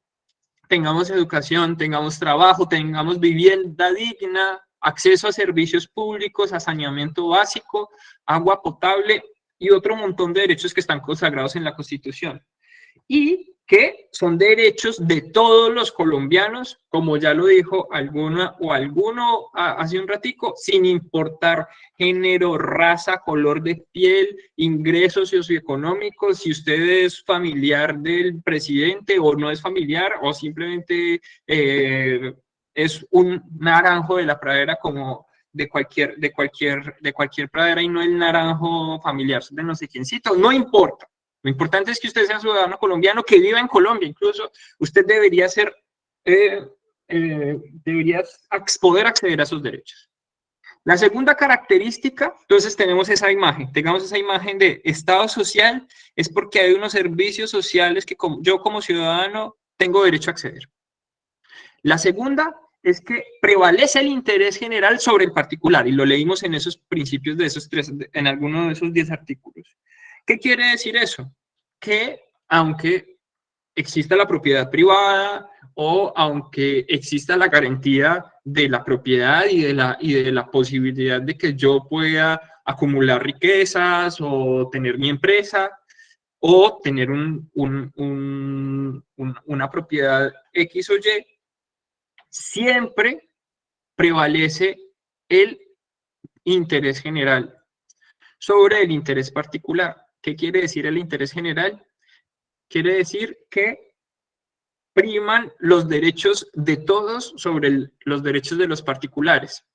tengamos educación, tengamos trabajo, tengamos vivienda digna, acceso a servicios públicos, a saneamiento básico, agua potable y otro montón de derechos que están consagrados en la Constitución. Y que son derechos de todos los colombianos, como ya lo dijo alguno hace un ratico, sin importar género, raza, color de piel, ingresos socioeconómicos, si usted es familiar del presidente o no es familiar, o simplemente es un naranjo de la pradera como de cualquier pradera y no el naranjo familiar de no sé quiéncito, no importa. Lo importante es que usted sea ciudadano colombiano, que viva en Colombia. Incluso usted debería poder acceder a esos derechos. La segunda característica, entonces tenemos esa imagen, tengamos esa imagen de Estado social, es porque hay unos servicios sociales que yo como ciudadano tengo derecho a acceder. La segunda es que prevalece el interés general sobre el particular, y lo leímos en esos principios de esos tres, en alguno de esos 10 artículos. ¿Qué quiere decir eso? Que aunque exista la propiedad privada o aunque exista la garantía de la propiedad y de la posibilidad de que yo pueda acumular riquezas o tener mi empresa o tener una propiedad X o Y, siempre prevalece el interés general sobre el interés particular. ¿Qué quiere decir el interés general? Quiere decir que priman los derechos de todos sobre los derechos de los particulares.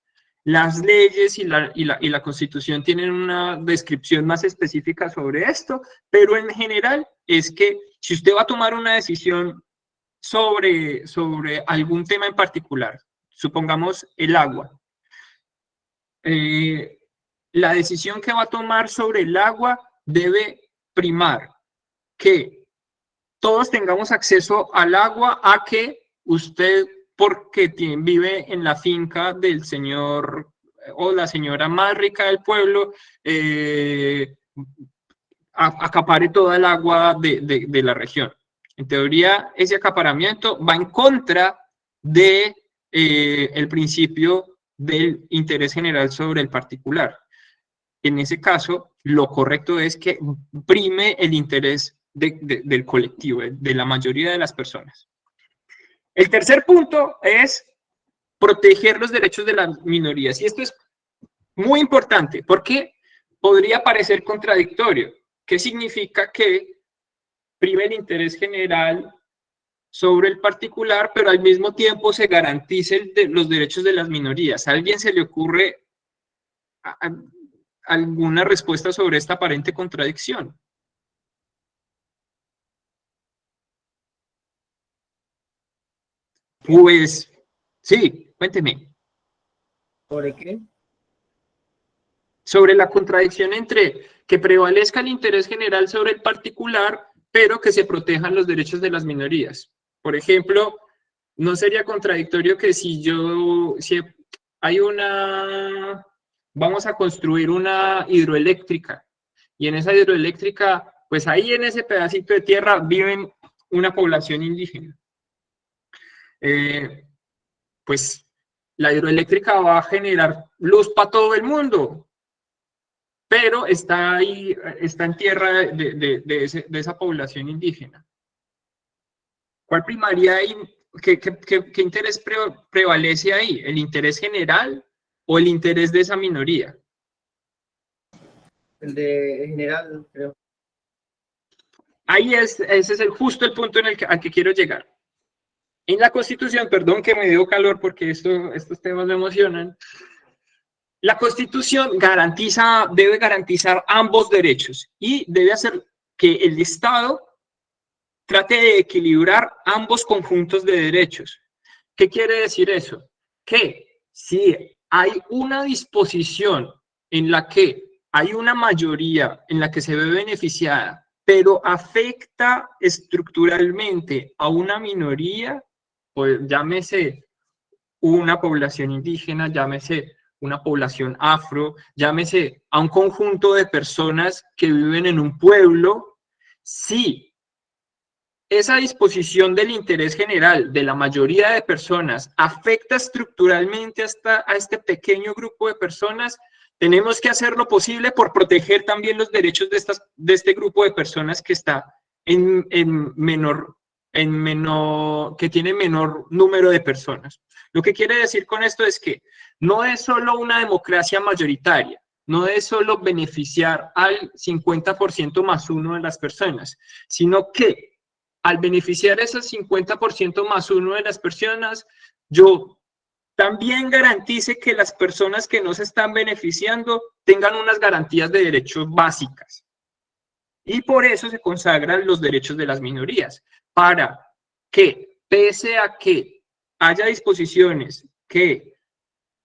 Las leyes y la Constitución tienen una descripción más específica sobre esto, pero en general es que si usted va a tomar una decisión sobre algún tema en particular, supongamos el agua, la decisión que va a tomar sobre el agua debe primar que todos tengamos acceso al agua, a que usted, porque vive en la finca del señor o la señora más rica del pueblo, acapare toda el agua de la región. En teoría, ese acaparamiento va en contra de el principio del interés general sobre el particular. En ese caso, lo correcto es que prime el interés del colectivo, de la mayoría de las personas. El tercer punto es proteger los derechos de las minorías. Y esto es muy importante porque podría parecer contradictorio. ¿Qué significa que prime el interés general sobre el particular, pero al mismo tiempo se garanticen los derechos de las minorías? ¿A alguien se le ocurre alguna respuesta sobre esta aparente contradicción? Pues, sí, cuénteme. ¿Sobre qué? Sobre la contradicción entre que prevalezca el interés general sobre el particular, pero que se protejan los derechos de las minorías. Por ejemplo, ¿no sería contradictorio que si hay vamos a construir una hidroeléctrica, y en esa hidroeléctrica, pues ahí en ese pedacito de tierra viven una población indígena? Pues la hidroeléctrica va a generar luz para todo el mundo, pero está ahí, está en tierra de esa población indígena. ¿Cuál primaría ahí? ¿Qué interés prevalece ahí? ¿El interés general o el interés de esa minoría? El de general, creo. Ahí ese es justo el punto al que quiero llegar. En la Constitución, perdón que me dio calor porque estos temas me emocionan, la Constitución debe garantizar ambos derechos y debe hacer que el Estado trate de equilibrar ambos conjuntos de derechos. ¿Qué quiere decir eso? Que si hay una disposición en la que hay una mayoría en la que se ve beneficiada, pero afecta estructuralmente a una minoría, pues llámese una población indígena, llámese una población afro, llámese a un conjunto de personas que viven en un pueblo, sí. Esa disposición del interés general de la mayoría de personas afecta estructuralmente a este pequeño grupo de personas, tenemos que hacer lo posible por proteger también los derechos de este grupo de personas que está que tiene menor número de personas. Lo que quiere decir con esto es que no es solo una democracia mayoritaria, no es solo beneficiar al 50% más uno de las personas, sino que al beneficiar ese 50% más uno de las personas, yo también garantice que las personas que no se están beneficiando tengan unas garantías de derechos básicas. Y por eso se consagran los derechos de las minorías, para que, pese a que haya disposiciones que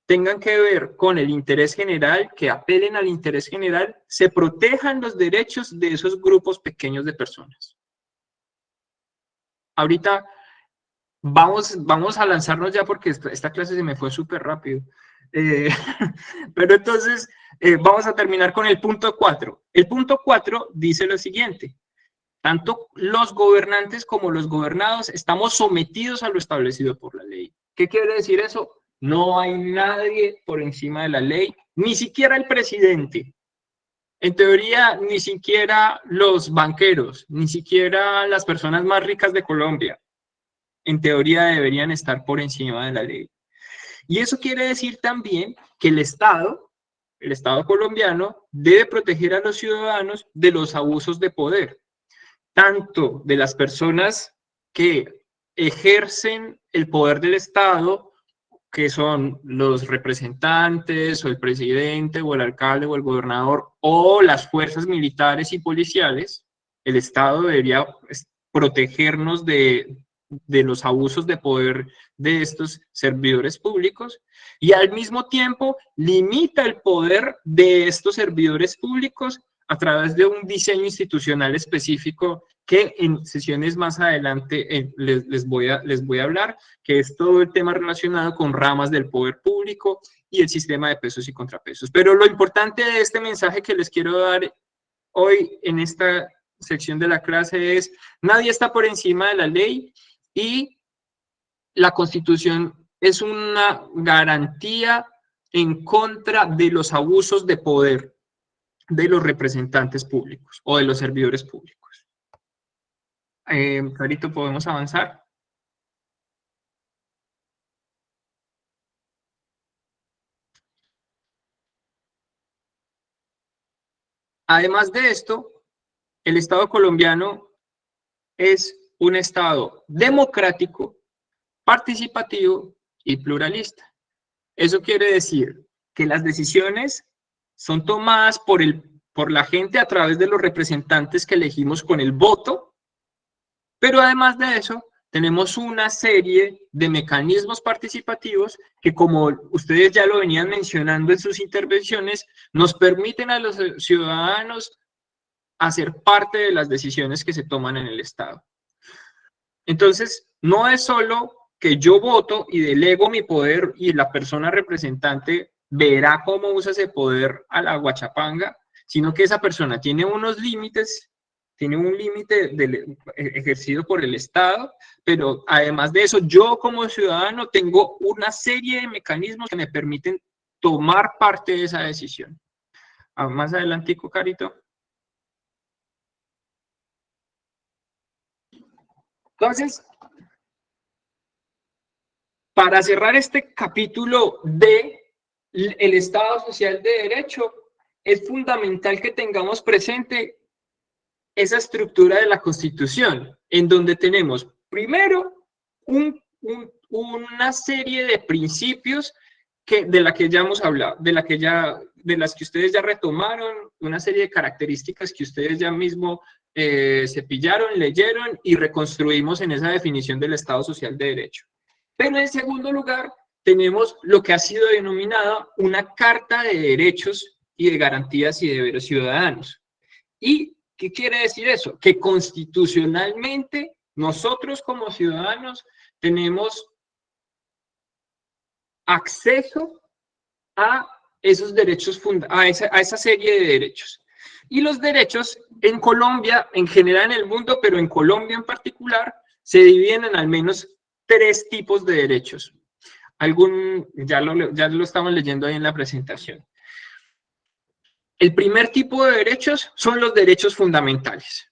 tengan que ver con el interés general, que apelen al interés general, se protejan los derechos de esos grupos pequeños de personas. Ahorita vamos a lanzarnos ya porque esta clase se me fue súper rápido. Pero entonces vamos a terminar con el punto 4. El punto 4 dice lo siguiente: tanto los gobernantes como los gobernados estamos sometidos a lo establecido por la ley. ¿Qué quiere decir eso? No hay nadie por encima de la ley, ni siquiera el presidente. En teoría, ni siquiera los banqueros, ni siquiera las personas más ricas de Colombia, en teoría deberían estar por encima de la ley. Y eso quiere decir también que el Estado colombiano, debe proteger a los ciudadanos de los abusos de poder, tanto de las personas que ejercen el poder del Estado, que son los representantes o el presidente o el alcalde o el gobernador o las fuerzas militares y policiales. El Estado debería protegernos de los abusos de poder de estos servidores públicos y al mismo tiempo limita el poder de estos servidores públicos a través de un diseño institucional específico que en sesiones más adelante les voy a hablar, que es todo el tema relacionado con ramas del poder público y el sistema de pesos y contrapesos. Pero lo importante de este mensaje que les quiero dar hoy en esta sección de la clase es: nadie está por encima de la ley y la Constitución es una garantía en contra de los abusos de poder de los representantes públicos o de los servidores públicos. Carito, ¿podemos avanzar? Además de esto, el Estado colombiano es un Estado democrático, participativo y pluralista. Eso quiere decir que las decisiones son tomadas por la gente a través de los representantes que elegimos con el voto, pero además de eso, tenemos una serie de mecanismos participativos que, como ustedes ya lo venían mencionando en sus intervenciones, nos permiten a los ciudadanos hacer parte de las decisiones que se toman en el Estado. Entonces, no es solo que yo voto y delego mi poder y la persona representante verá cómo usa ese poder a la guachapanga, sino que esa persona tiene unos límites, tiene un límite ejercido por el Estado, pero además de eso, yo como ciudadano tengo una serie de mecanismos que me permiten tomar parte de esa decisión. Más adelantico, Carito. Entonces, para cerrar este capítulo de el Estado Social de Derecho, es fundamental que tengamos presente esa estructura de la Constitución, en donde tenemos primero una serie de principios de la que ya hemos hablado, de las que ustedes ya retomaron, una serie de características que ustedes ya mismo cepillaron, leyeron y reconstruimos en esa definición del Estado Social de Derecho. Pero en segundo lugar, tenemos lo que ha sido denominada una Carta de Derechos y de Garantías y Deberes Ciudadanos. ¿Y qué quiere decir eso? Que constitucionalmente nosotros como ciudadanos tenemos acceso a esos derechos, a esa serie de derechos. Y los derechos en Colombia, en general en el mundo, pero en Colombia en particular, se dividen en al menos 3 tipos de derechos. Ya lo estamos leyendo ahí en la presentación. El primer tipo de derechos son los derechos fundamentales.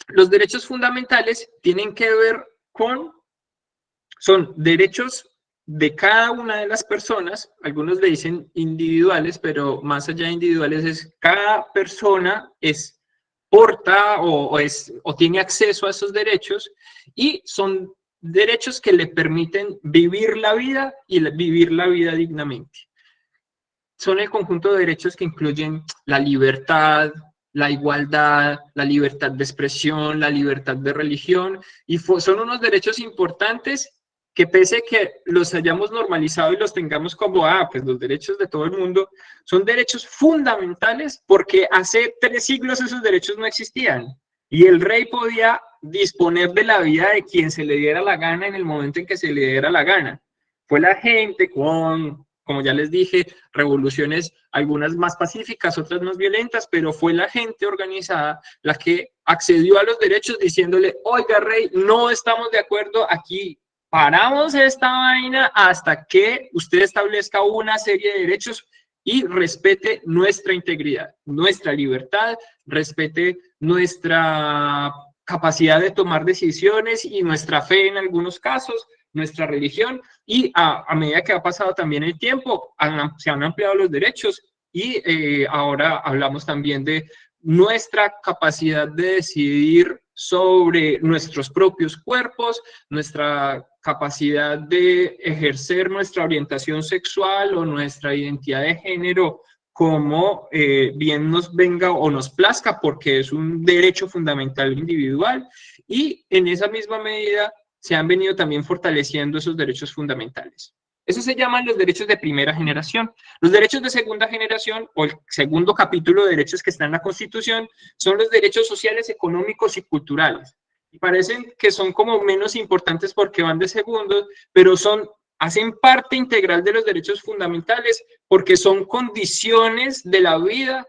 Los derechos fundamentales tienen que ver son derechos de cada una de las personas, algunos le dicen individuales, pero más allá de individuales es cada persona porta o tiene acceso a esos derechos y son derechos que le permiten vivir la vida y vivir la vida dignamente. Son el conjunto de derechos que incluyen la libertad, la igualdad, la libertad de expresión, la libertad de religión, y son unos derechos importantes que pese que los hayamos normalizado y los tengamos como, pues los derechos de todo el mundo, son derechos fundamentales porque hace 3 siglos esos derechos no existían. Y el rey podía disponer de la vida de quien se le diera la gana en el momento en que se le diera la gana. Fue la gente como ya les dije, revoluciones, algunas más pacíficas, otras más violentas, pero fue la gente organizada la que accedió a los derechos diciéndole, oiga rey, no estamos de acuerdo aquí, paramos esta vaina hasta que usted establezca una serie de derechos y respete nuestra integridad, nuestra libertad, respete nuestra capacidad de tomar decisiones y nuestra fe en algunos casos, nuestra religión, y a medida que ha pasado también el tiempo, se han ampliado los derechos y ahora hablamos también de nuestra capacidad de decidir sobre nuestros propios cuerpos, nuestra capacidad de ejercer nuestra orientación sexual o nuestra identidad de género como bien nos venga o nos plazca, porque es un derecho fundamental individual, y en esa misma medida se han venido también fortaleciendo esos derechos fundamentales. Eso se llaman los derechos de primera generación. Los derechos de segunda generación, o el segundo capítulo de derechos que está en la Constitución, son los derechos sociales, económicos y culturales. Y parecen que son como menos importantes porque van de segundos, pero hacen parte integral de los derechos fundamentales porque son condiciones de la vida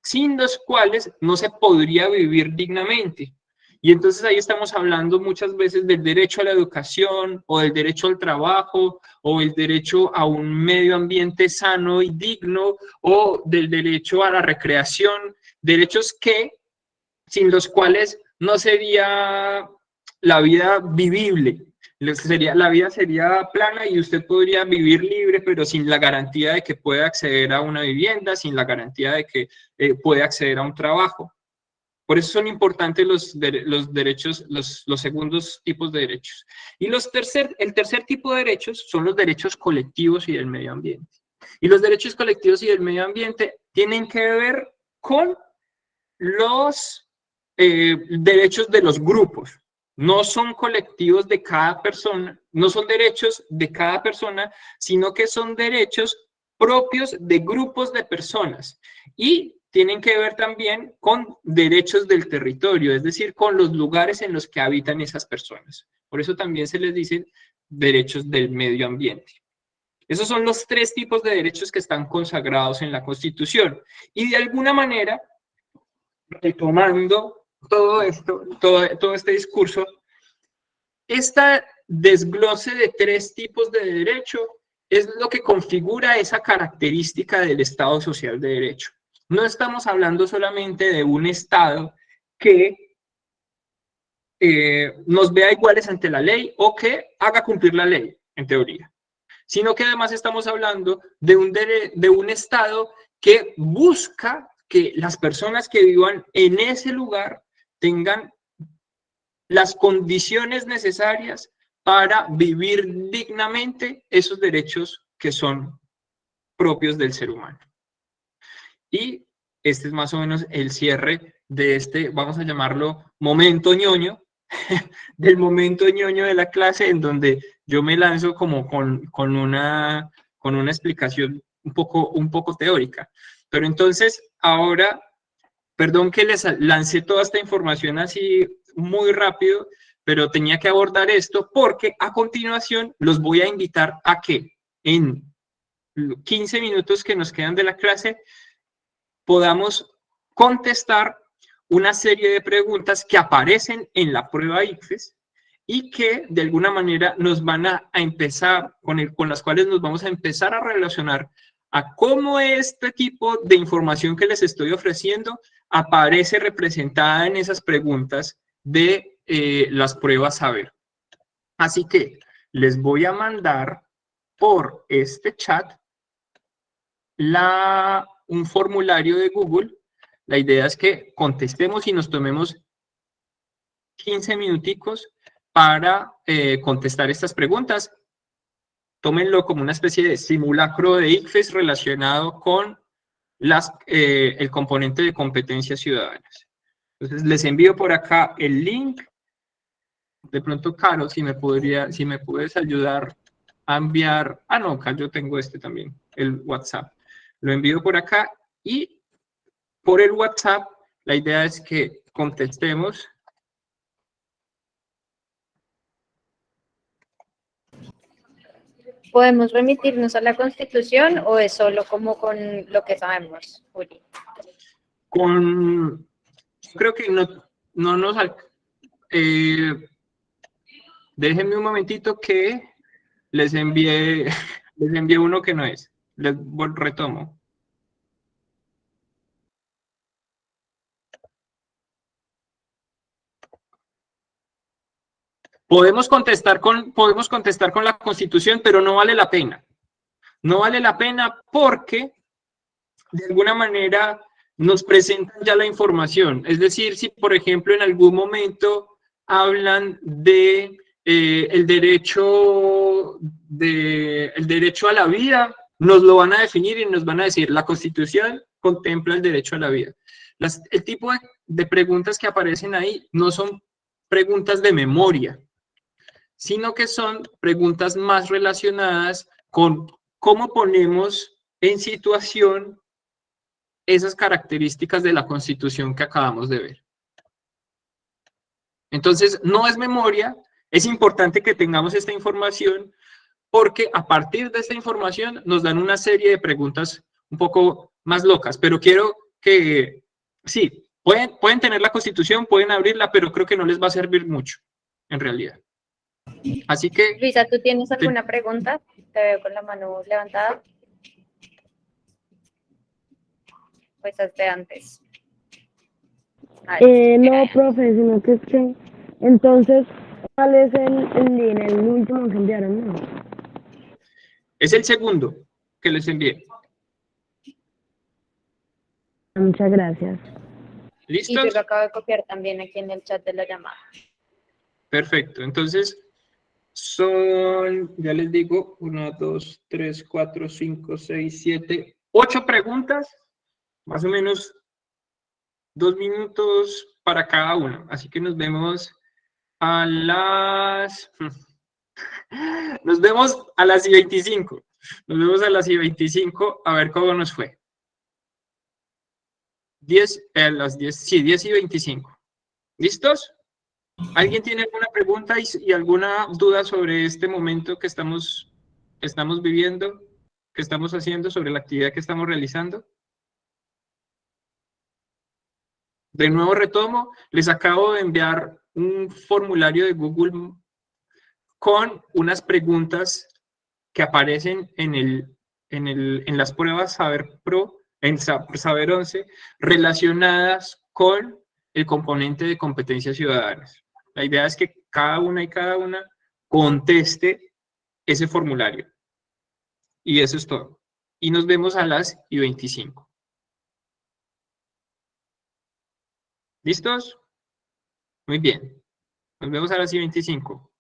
sin las cuales no se podría vivir dignamente. Y entonces ahí estamos hablando muchas veces del derecho a la educación, o del derecho al trabajo, o el derecho a un medio ambiente sano y digno, o del derecho a la recreación, derechos sin los cuales no sería la vida vivible. La vida sería plana y usted podría vivir libre, pero sin la garantía de que pueda acceder a una vivienda, sin la garantía de que puede acceder a un trabajo. Por eso son importantes los derechos, los segundos tipos de derechos. Y el tercer tipo de derechos son los derechos colectivos y del medio ambiente. Y los derechos colectivos y del medio ambiente tienen que ver con los derechos de los grupos. No son colectivos de cada persona, no son derechos de cada persona, sino que son derechos propios de grupos de personas. Y tienen que ver también con derechos del territorio, es decir, con los lugares en los que habitan esas personas. Por eso también se les dice derechos del medio ambiente. Esos son los 3 tipos de derechos que están consagrados en la Constitución. Y de alguna manera, retomando todo esto, todo este discurso, esta desglose de 3 tipos de derecho es lo que configura esa característica del Estado Social de Derecho. No estamos hablando solamente de un Estado que nos vea iguales ante la ley o que haga cumplir la ley, en teoría, sino que además estamos hablando de un Estado que busca que las personas que vivan en ese lugar tengan las condiciones necesarias para vivir dignamente esos derechos que son propios del ser humano. Y este es más o menos el cierre de este, vamos a llamarlo, momento ñoño, del momento ñoño de la clase, en donde yo me lanzo como con una explicación un poco teórica. Pero entonces, ahora, perdón que les lancé toda esta información así muy rápido, pero tenía que abordar esto porque a continuación los voy a invitar a que en 15 minutos que nos quedan de la clase podamos contestar una serie de preguntas que aparecen en la prueba ICFES y que de alguna manera nos van a empezar, con las cuales nos vamos a empezar a relacionar a cómo este tipo de información que les estoy ofreciendo aparece representada en esas preguntas de las pruebas saber. Así que les voy a mandar por este chat un formulario de Google. La idea es que contestemos y nos tomemos 15 minuticos para contestar estas preguntas. Tómenlo como una especie de simulacro de ICFES relacionado con el componente de competencias ciudadanas. Entonces, les envío por acá el link. De pronto, Caro, si me puedes ayudar a enviar... Ah, no, acá yo tengo este también, el WhatsApp. Lo envío por acá y por el WhatsApp la idea es que contestemos. ¿Podemos remitirnos a la Constitución o es solo como con lo que sabemos, Juli? Creo que no nos... déjenme un momentito que les envié uno que no es. Les retomo. Podemos contestar con la Constitución, pero no vale la pena. No vale la pena porque de alguna manera nos presentan ya la información. Es decir, si por ejemplo en algún momento hablan de el derecho a la vida, nos lo van a definir y nos van a decir, la Constitución contempla el derecho a la vida. El tipo de preguntas que aparecen ahí no son preguntas de memoria, sino que son preguntas más relacionadas con cómo ponemos en situación esas características de la Constitución que acabamos de ver. Entonces, no es memoria, es importante que tengamos esta información porque a partir de esta información nos dan una serie de preguntas un poco más locas, pero quiero que, sí, pueden tener la Constitución, pueden abrirla, pero creo que no les va a servir mucho, en realidad. Así que... Luisa, ¿tú tienes alguna pregunta? Te veo con la mano levantada. Pues hasta antes. No, profe, sino que es que entonces, ¿cuál es el último que enviaron? No. Es el segundo que les envié. Muchas gracias. ¿Listos? Y yo lo acabo de copiar también aquí en el chat de la llamada. Perfecto, entonces son, ya les digo, 1, 2, 3, 4, 5, 6, 7, 8 preguntas, más o menos 2 minutos para cada uno. Así que nos vemos a las... Nos vemos a las 25. Nos vemos a las 25 a ver cómo nos fue. 10 a las 10, sí, 10 y 25. ¿Listos? ¿Alguien tiene alguna pregunta y alguna duda sobre este momento que estamos viviendo, que estamos haciendo, sobre la actividad que estamos realizando? De nuevo retomo, les acabo de enviar un formulario de Google con unas preguntas que aparecen en las pruebas Saber Pro, en Saber 11, relacionadas con el componente de competencias ciudadanas. La idea es que cada una conteste ese formulario. Y eso es todo. Y nos vemos a las 25. ¿Listos? Muy bien. Nos vemos a las 25.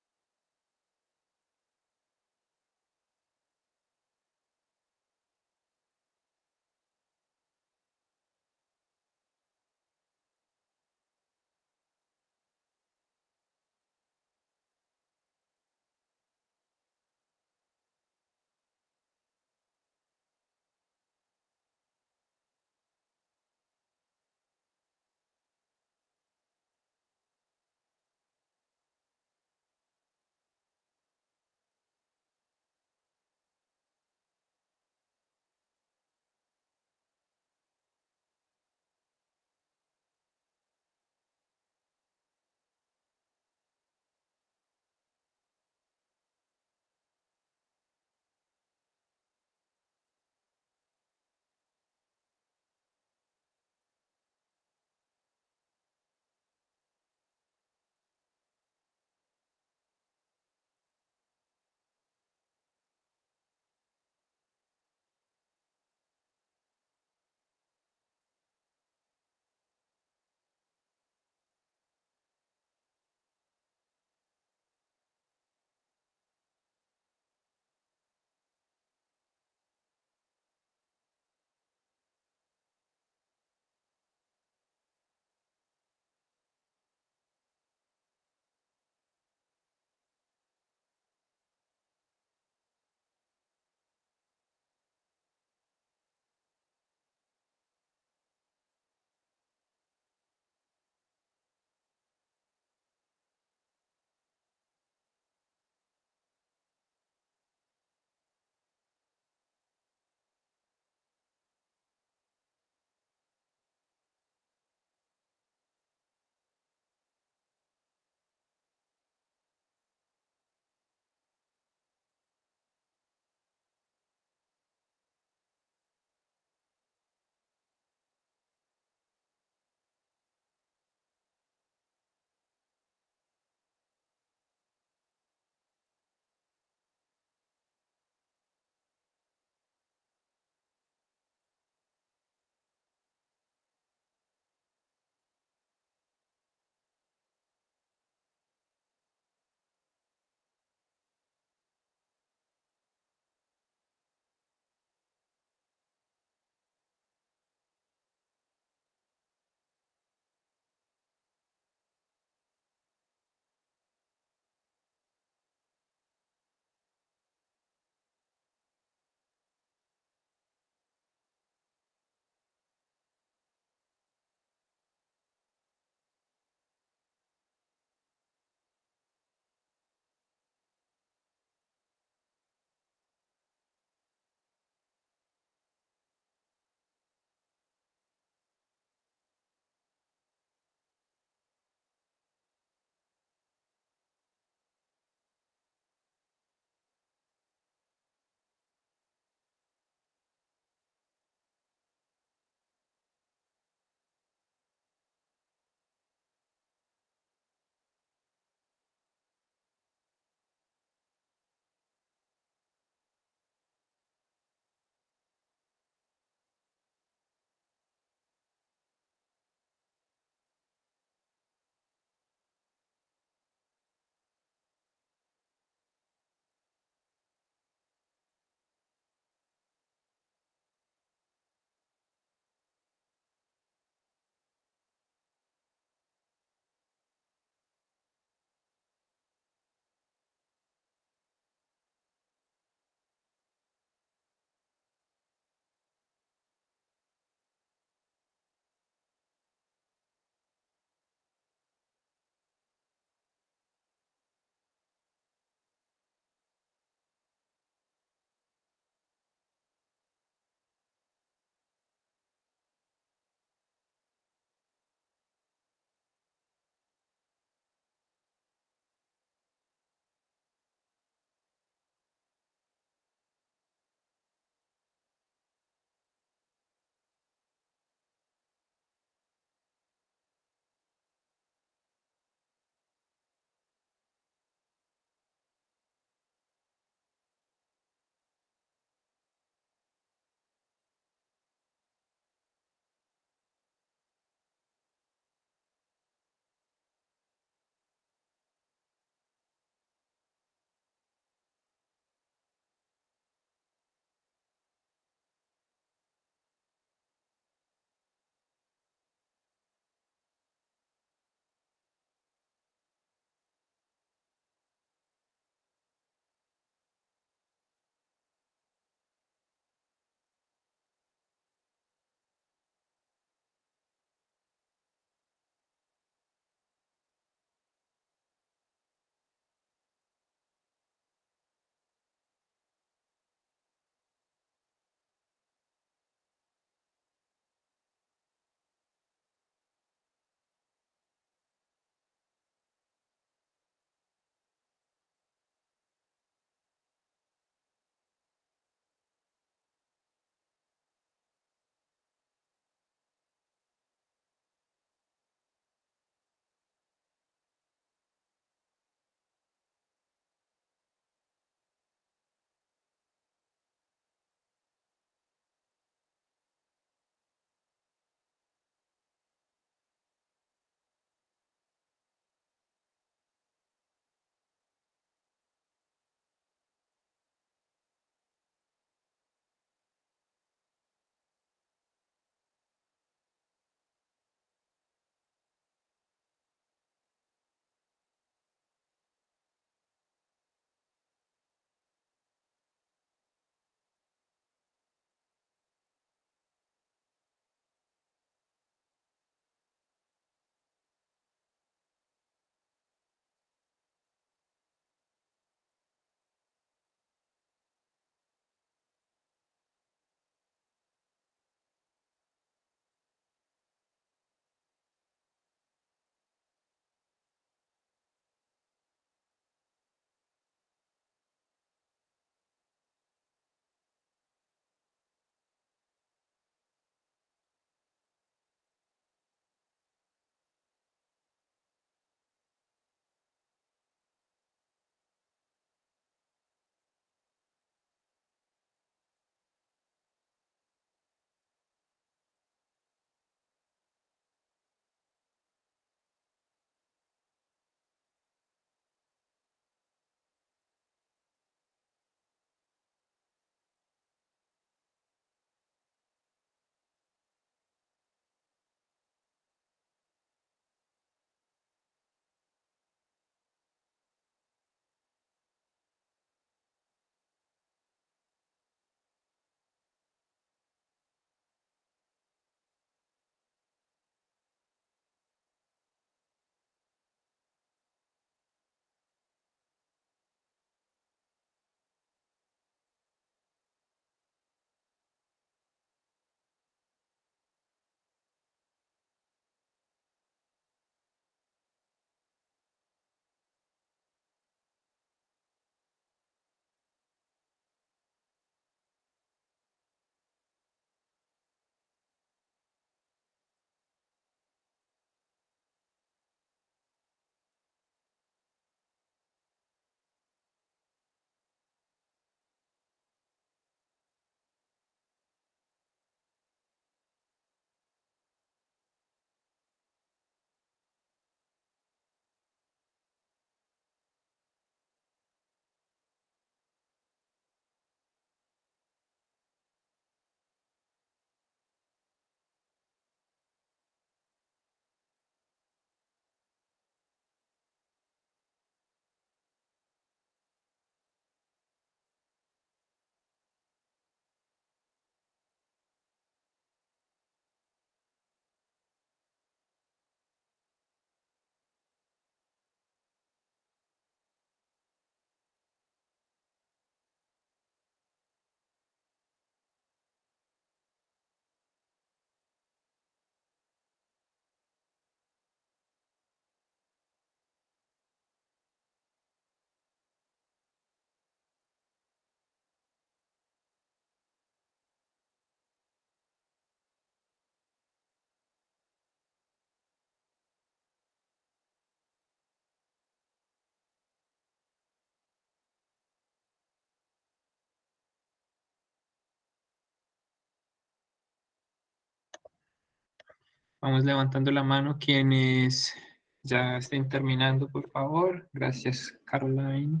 Vamos levantando la mano quienes ya estén terminando, por favor. Gracias, Caroline.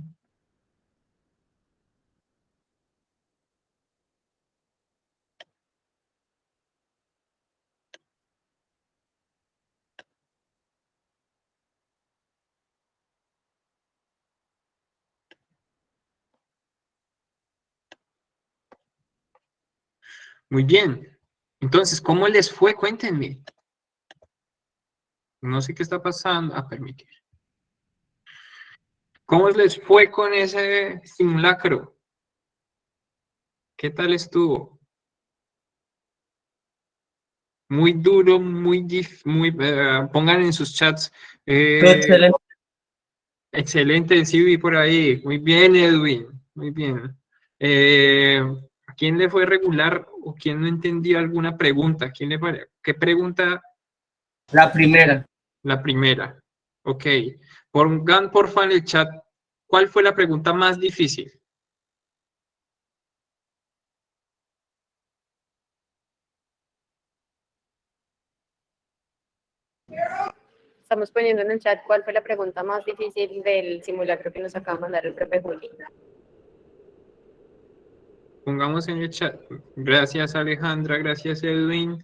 Muy bien. Entonces, ¿cómo les fue? Cuéntenme. No sé qué está pasando. Permitir. ¿Cómo les fue con ese simulacro? ¿Qué tal estuvo? Muy duro, pongan en sus chats. Excelente. Excelente, sí vi por ahí. Muy bien, Edwin. Muy bien. ¿A quién le fue regular o quién no entendió alguna pregunta? ¿Qué pregunta? La primera. La primera. Ok. Pongan porfa en el chat. ¿Cuál fue la pregunta más difícil? Estamos poniendo en el chat cuál fue la pregunta más difícil del simulacro que nos acaba de mandar el profe Juli. Pongamos en el chat. Gracias, Alejandra. Gracias, Edwin.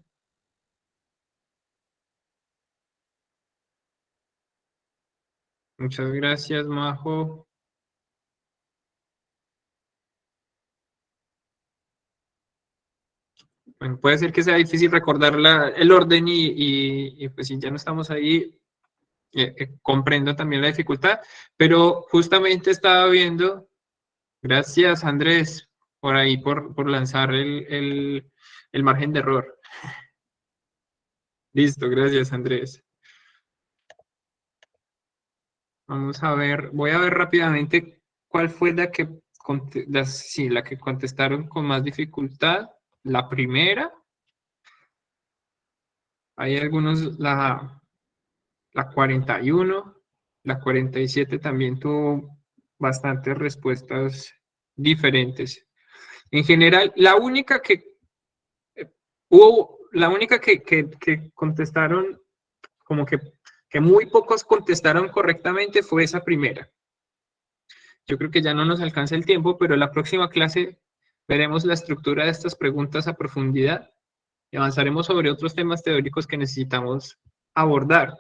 Muchas gracias, Majo. Bueno, puede ser que sea difícil recordar el orden y pues si ya no estamos ahí, comprendo también la dificultad, pero justamente estaba viendo, gracias Andrés, por ahí por lanzar el margen de error. Listo, gracias Andrés. Vamos a ver, voy a ver rápidamente cuál fue la que contestaron con más dificultad. La primera. Hay algunos, la 41, la 47 también tuvo bastantes respuestas diferentes. En general, la única que contestaron, como que muy pocos contestaron correctamente fue esa primera. Yo creo que ya no nos alcanza el tiempo, pero en la próxima clase veremos la estructura de estas preguntas a profundidad y avanzaremos sobre otros temas teóricos que necesitamos abordar.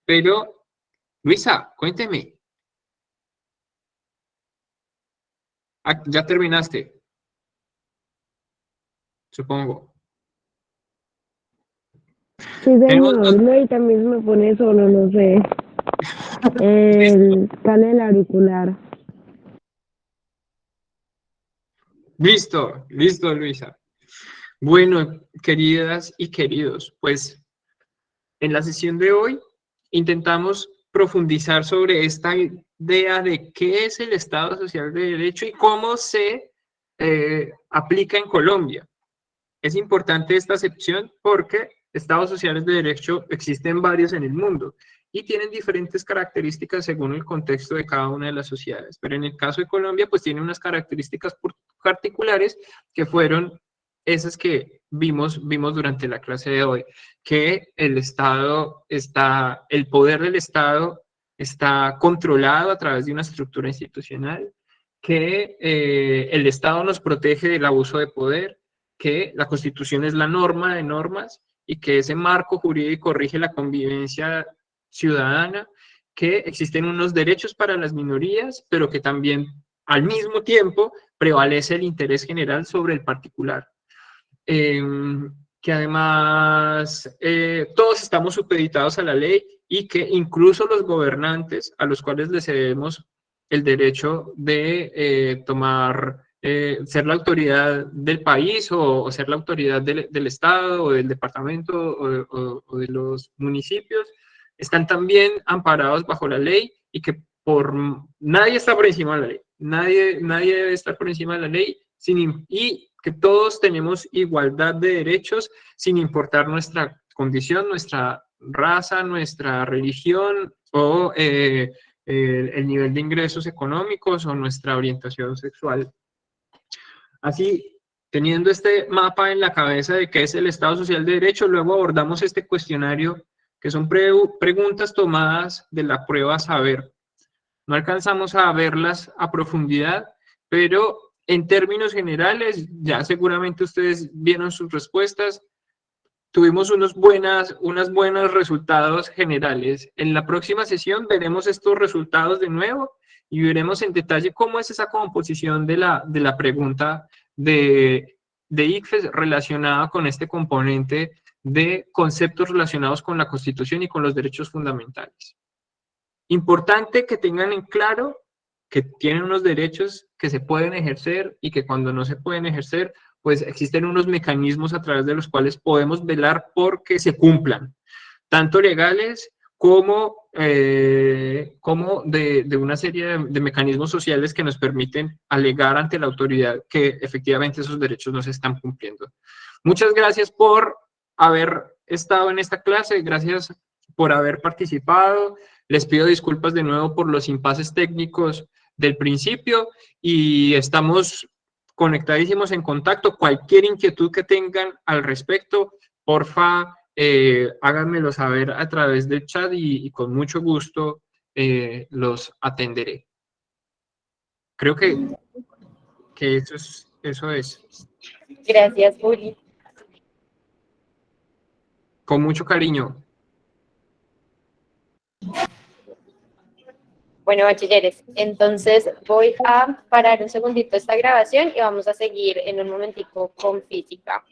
Pero, Luisa, cuénteme. Ya terminaste, supongo. Sí, señor, no, y también me pone solo, no sé. El panel auricular. Listo, Luisa. Bueno, queridas y queridos, pues en la sesión de hoy intentamos profundizar sobre esta idea de qué es el Estado Social de Derecho y cómo se aplica en Colombia. Es importante esta acepción porque Estados sociales de derecho existen varios en el mundo y tienen diferentes características según el contexto de cada una de las sociedades. Pero en el caso de Colombia, pues tiene unas características particulares que fueron esas que vimos durante la clase de hoy, que el poder del Estado está controlado a través de una estructura institucional, que el Estado nos protege del abuso de poder, que la Constitución es la norma de normas y que ese marco jurídico rige la convivencia ciudadana, que existen unos derechos para las minorías, pero que también al mismo tiempo prevalece el interés general sobre el particular. Que además todos estamos supeditados a la ley y que incluso los gobernantes a los cuales les cedemos el derecho de ser la autoridad del país o ser la autoridad del Estado o del departamento o de los municipios, están también amparados bajo la ley y que nadie está por encima de la ley, nadie debe estar por encima de la ley y que todos tenemos igualdad de derechos sin importar nuestra condición, nuestra raza, nuestra religión o el nivel de ingresos económicos o nuestra orientación sexual. Así Teniendo este mapa en la cabeza de qué es el Estado Social de Derecho, luego abordamos este cuestionario, que son preguntas tomadas de la prueba Saber. No alcanzamos a verlas a profundidad, pero en términos generales, ya seguramente ustedes vieron sus respuestas, tuvimos unos buenos resultados generales. En la próxima sesión veremos estos resultados de nuevo y veremos en detalle cómo es esa composición de la pregunta de ICFES relacionada con este componente de conceptos relacionados con la Constitución y con los derechos fundamentales. Importante que tengan en claro que tienen unos derechos que se pueden ejercer y que cuando no se pueden ejercer, pues existen unos mecanismos a través de los cuales podemos velar por que se cumplan, tanto legales como de una serie de mecanismos sociales que nos permiten alegar ante la autoridad que efectivamente esos derechos no se están cumpliendo. Muchas gracias por haber estado en esta clase, gracias por haber participado. Les pido disculpas de nuevo por los impases técnicos del principio y estamos conectadísimos en contacto. Cualquier inquietud que tengan al respecto, porfa, háganmelo saber a través del chat y con mucho gusto los atenderé. Creo que eso es. Gracias, Juli. Con mucho cariño. Bueno, bachilleres, entonces voy a parar un segundito esta grabación y vamos a seguir en un momentico con física.